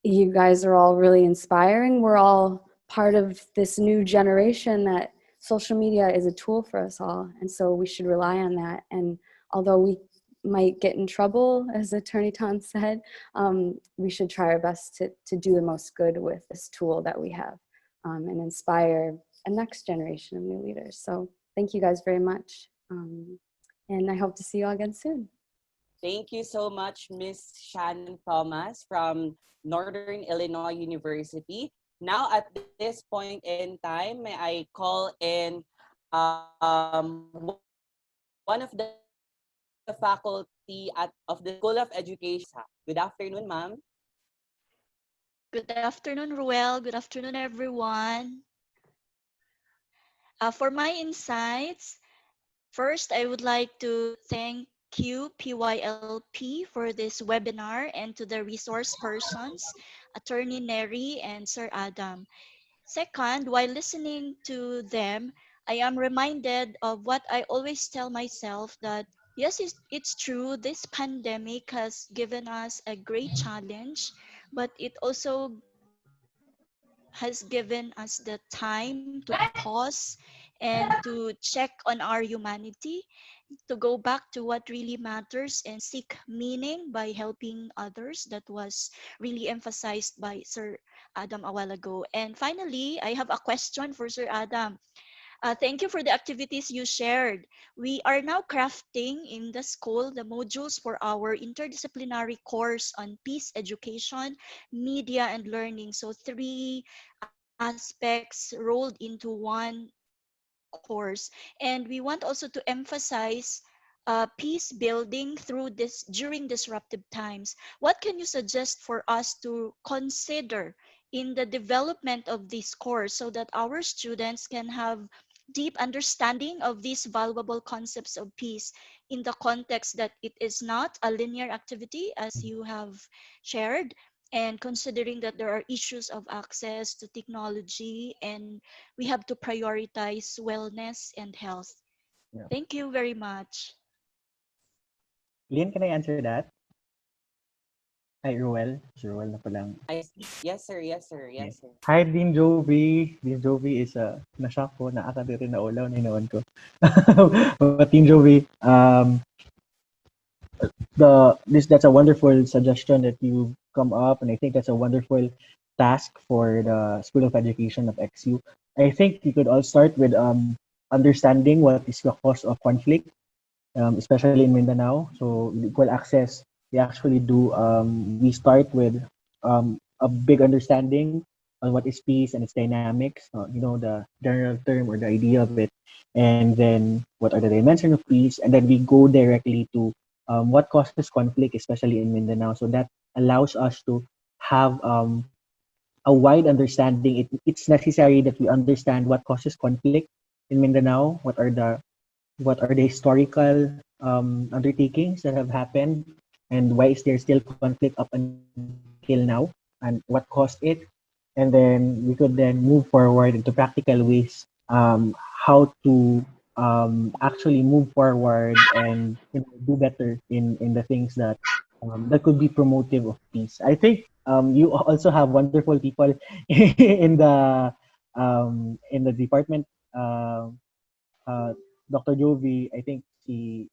you guys are all really inspiring. We're all part of this new generation that social media is a tool for us all. And so we should rely on that. And although we might get in trouble, as Attorney Tom said, we should try our best to do the most good with this tool that we have and inspire a next generation of new leaders. So thank you guys very much. And I hope to see you all again soon. Thank you so much, Miss Shannon Thomas from Northern Illinois University. Now, at this point in time, may I call in one of the faculty of the School of Education. Good afternoon, ma'am. Good afternoon, Ruel. Good afternoon, everyone. For my insights, first, I would like to thank you, PYLP, for this webinar, and to the resource persons, Attorney Neri and Sir Adam. Second, while listening to them, I am reminded of what I always tell myself, that yes, it's true, this pandemic has given us a great challenge, but it also has given us the time to pause and to check on our humanity, to go back to what really matters and seek meaning by helping others. That was really emphasized by Sir Adam a while ago. And finally, I have a question for Sir Adam. Thank you for the activities you shared. We are now crafting in the school the modules for our interdisciplinary course on peace education, media, and learning. So three aspects rolled into one course. And we want also to emphasize peace building through this during disruptive times. What can you suggest for us to consider in the development of this course so that our students can have deep understanding of these valuable concepts of peace in the context that it is not a linear activity as you have shared, and considering that there are issues of access to technology and we have to prioritize wellness and health. Yeah. Thank you very much. Lian, can I answer that? Hi, Ruel. Si Ruel na palang. Yes, sir. Yes, sir. Yeah. Yes, sir. Hi, Dean Jovi. Dean Jovi is na-shock ko, naakadiri na ulaw na inoon ko. But Dean Jovi, that's a wonderful suggestion that you come up, and I think that's a wonderful task for the School of Education of XU. I think we could all start with understanding what is the cause of conflict, especially in Mindanao. So with equal access, we start with a big understanding on what is peace and its dynamics, the general term or the idea of it, and then what are the dimensions of peace, and then we go directly to what causes conflict, especially in Mindanao. So that allows us to have a wide understanding. It's necessary that we understand what causes conflict in Mindanao, what are the historical undertakings that have happened, and why is there still conflict up until now, and what caused it, and then we could then move forward into practical ways, how to actually move forward and do better in the things that could be promotive of peace. I think you also have wonderful people in the department. Uh, Dr. Jovi, I think the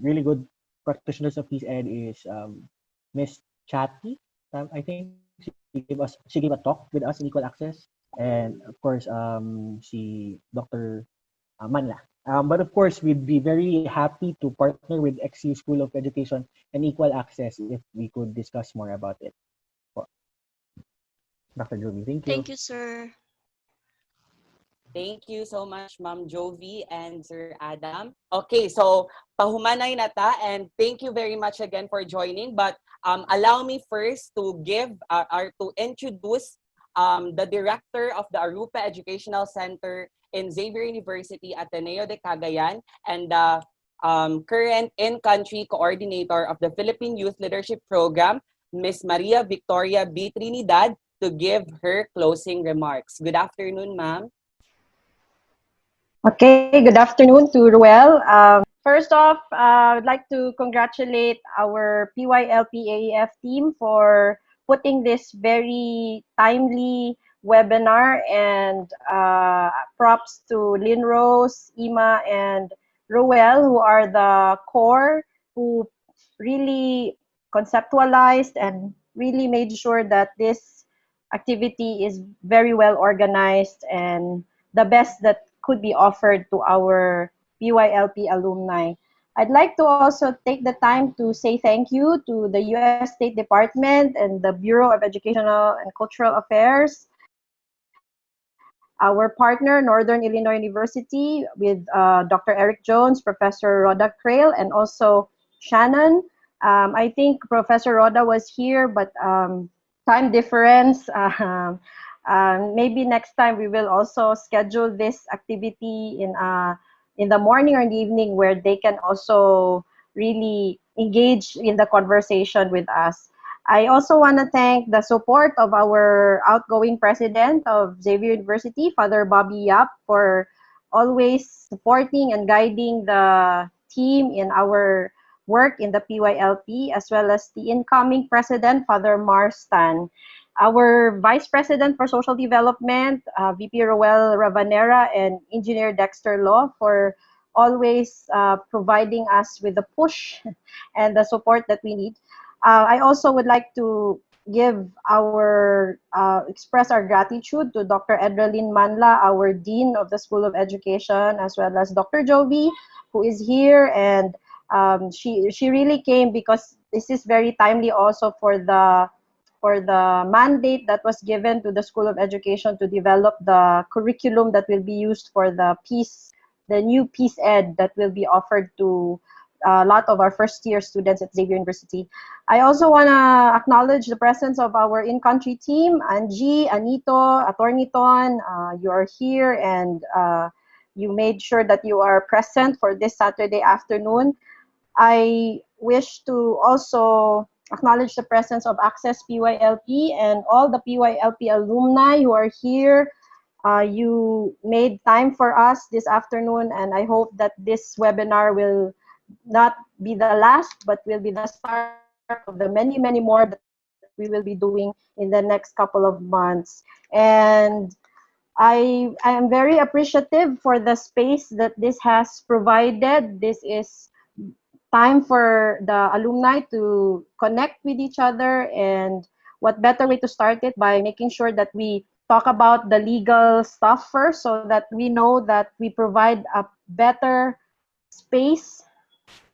really good practitioners of Peace Ed is Miss Chatty. I think she gave a talk with us in Equal Access, and of course she Dr. Manla. But of course, we'd be very happy to partner with XU School of Education and Equal Access if we could discuss more about it. Po. Dr. Jovi, thank you. Thank you, sir. Thank you so much, Ma'am Jovi and Sir Adam. Okay, so pahumanay na ta, and thank you very much again for joining. But allow me first to give or to introduce the director of the Arupa Educational Center in Xavier University, Ateneo de Cagayan, and the current in-country coordinator of the Philippine Youth Leadership Program, Miss Maria Victoria B. Trinidad, to give her closing remarks. Good afternoon, ma'am. Okay, good afternoon to Ruel. First off, I'd like to congratulate our PYLP team for putting this very timely webinar, and props to Lynn Rose, Ima, and Ruel, who are the core, who really conceptualized and really made sure that this activity is very well organized and the best that could be offered to our PYLP alumni. I'd like to also take the time to say thank you to the U.S. State Department and the Bureau of Educational and Cultural Affairs, our partner, Northern Illinois University, with Dr. Eric Jones, Professor Rhoda Crail, and also Shannon. I think Professor Rhoda was here, but time difference. Maybe next time we will also schedule this activity in the morning or in the evening, where they can also really engage in the conversation with us. I also want to thank the support of our outgoing president of Xavier University, Father Bobby Yap, for always supporting and guiding the team in our work in the PYLP, as well as the incoming president, Father Marstan. Our Vice President for Social Development, VP Roel Ravanera, and Engineer Dexter Law, for always providing us with the push and the support that we need. I also would like to express our gratitude to Dr. Edralyn Manla, our Dean of the School of Education, as well as Dr. Jovi, who is here, and she really came because this is very timely also for the mandate that was given to the School of Education to develop the curriculum that will be used for the Peace the new Peace Ed that will be offered to a lot of our first year students at Xavier University. I also want to acknowledge the presence of our in-country team, Angie, Anito, Attorniton. You are here and you made sure that you are present for this Saturday afternoon. I wish to also acknowledge the presence of Access PYLP and all the PYLP alumni who are here. You made time for us this afternoon, and I hope that this webinar will not be the last, but will be the start of the many, many more that we will be doing in the next couple of months. And I am very appreciative for the space that this has provided. This is time for the alumni to connect with each other, and what better way to start it by making sure that we talk about the legal stuff first so that we know that we provide a better space,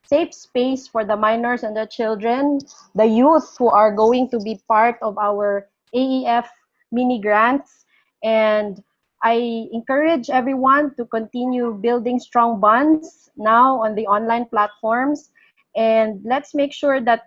safe space for the minors and the children, the youth who are going to be part of our AEF mini grants. And I encourage everyone to continue building strong bonds now on the online platforms. And let's make sure that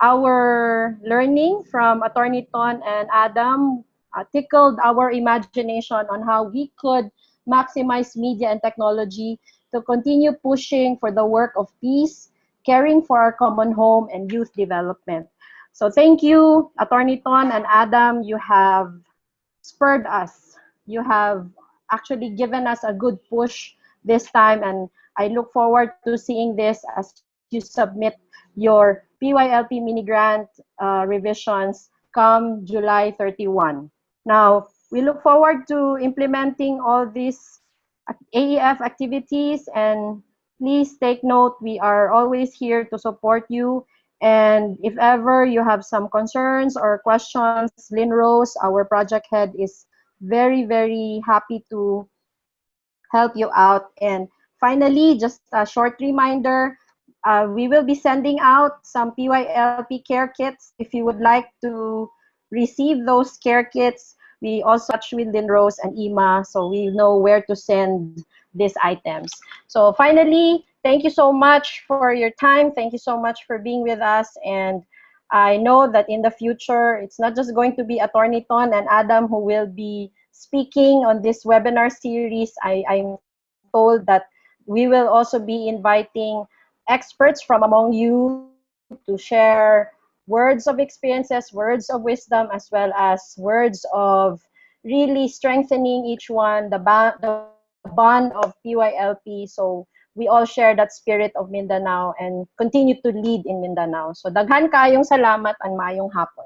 our learning from Attorney Ton and Adam tickled our imagination on how we could maximize media and technology to continue pushing for the work of peace, caring for our common home, and youth development. So thank you, Attorney Ton and Adam. You have spurred us. You have actually given us a good push this time, and I look forward to seeing this as you submit your PYLP mini grant revisions come July 31. Now, we look forward to implementing all these AEF activities, and please take note, we are always here to support you. And if ever you have some concerns or questions, Lynn Rose, our project head, is very, very happy to help you out. And finally, just a short reminder, we will be sending out some PYLP care kits. If you would like to receive those care kits, we also touch with Lynn Rose and Ima, so we know where to send these items. So finally, thank you so much for your time. Thank you so much for being with us. And I know that in the future, it's not just going to be Attorney Ton and Adam who will be speaking on this webinar series. I'm told that we will also be inviting experts from among you to share words of experiences, words of wisdom, as well as words of really strengthening each one, the bond of PYLP. So we all share that spirit of Mindanao and continue to lead in Mindanao. So daghan kayong salamat and maayong hapon.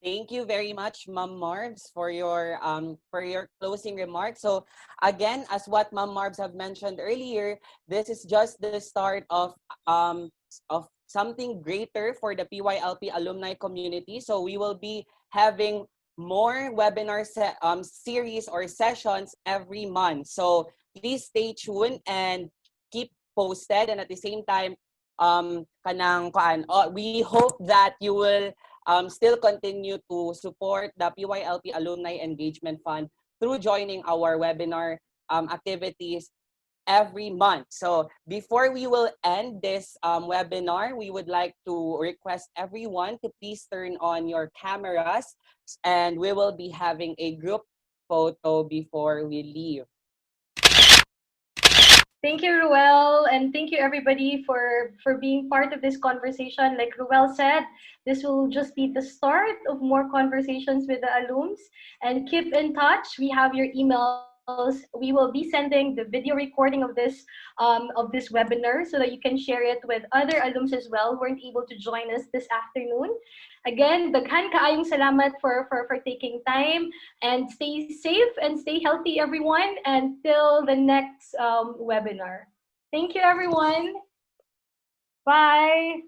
Thank you very much, Ma'am Marbs, for your closing remarks. So again, as what Ma'am Marbs have mentioned earlier, this is just the start of something greater for the PYLP alumni community. So we will be having more webinar series or sessions every month. So please stay tuned and keep posted. And at the same time, we hope that you will still continue to support the PYLP Alumni Engagement Fund through joining our webinar activities every month. So before we will end this webinar, we would like to request everyone to please turn on your cameras, and we will be having a group photo before we leave. Thank you, Ruel, and thank you everybody for being part of this conversation. Like Ruel said, this will just be the start of more conversations with the alums. And keep in touch. We have your emails. We will be sending the video recording of this webinar so that you can share it with other alums as well who weren't able to join us this afternoon. Again, daghan kaayong salamat for taking time, and stay safe and stay healthy, everyone, until the next webinar. Thank you, everyone. Bye.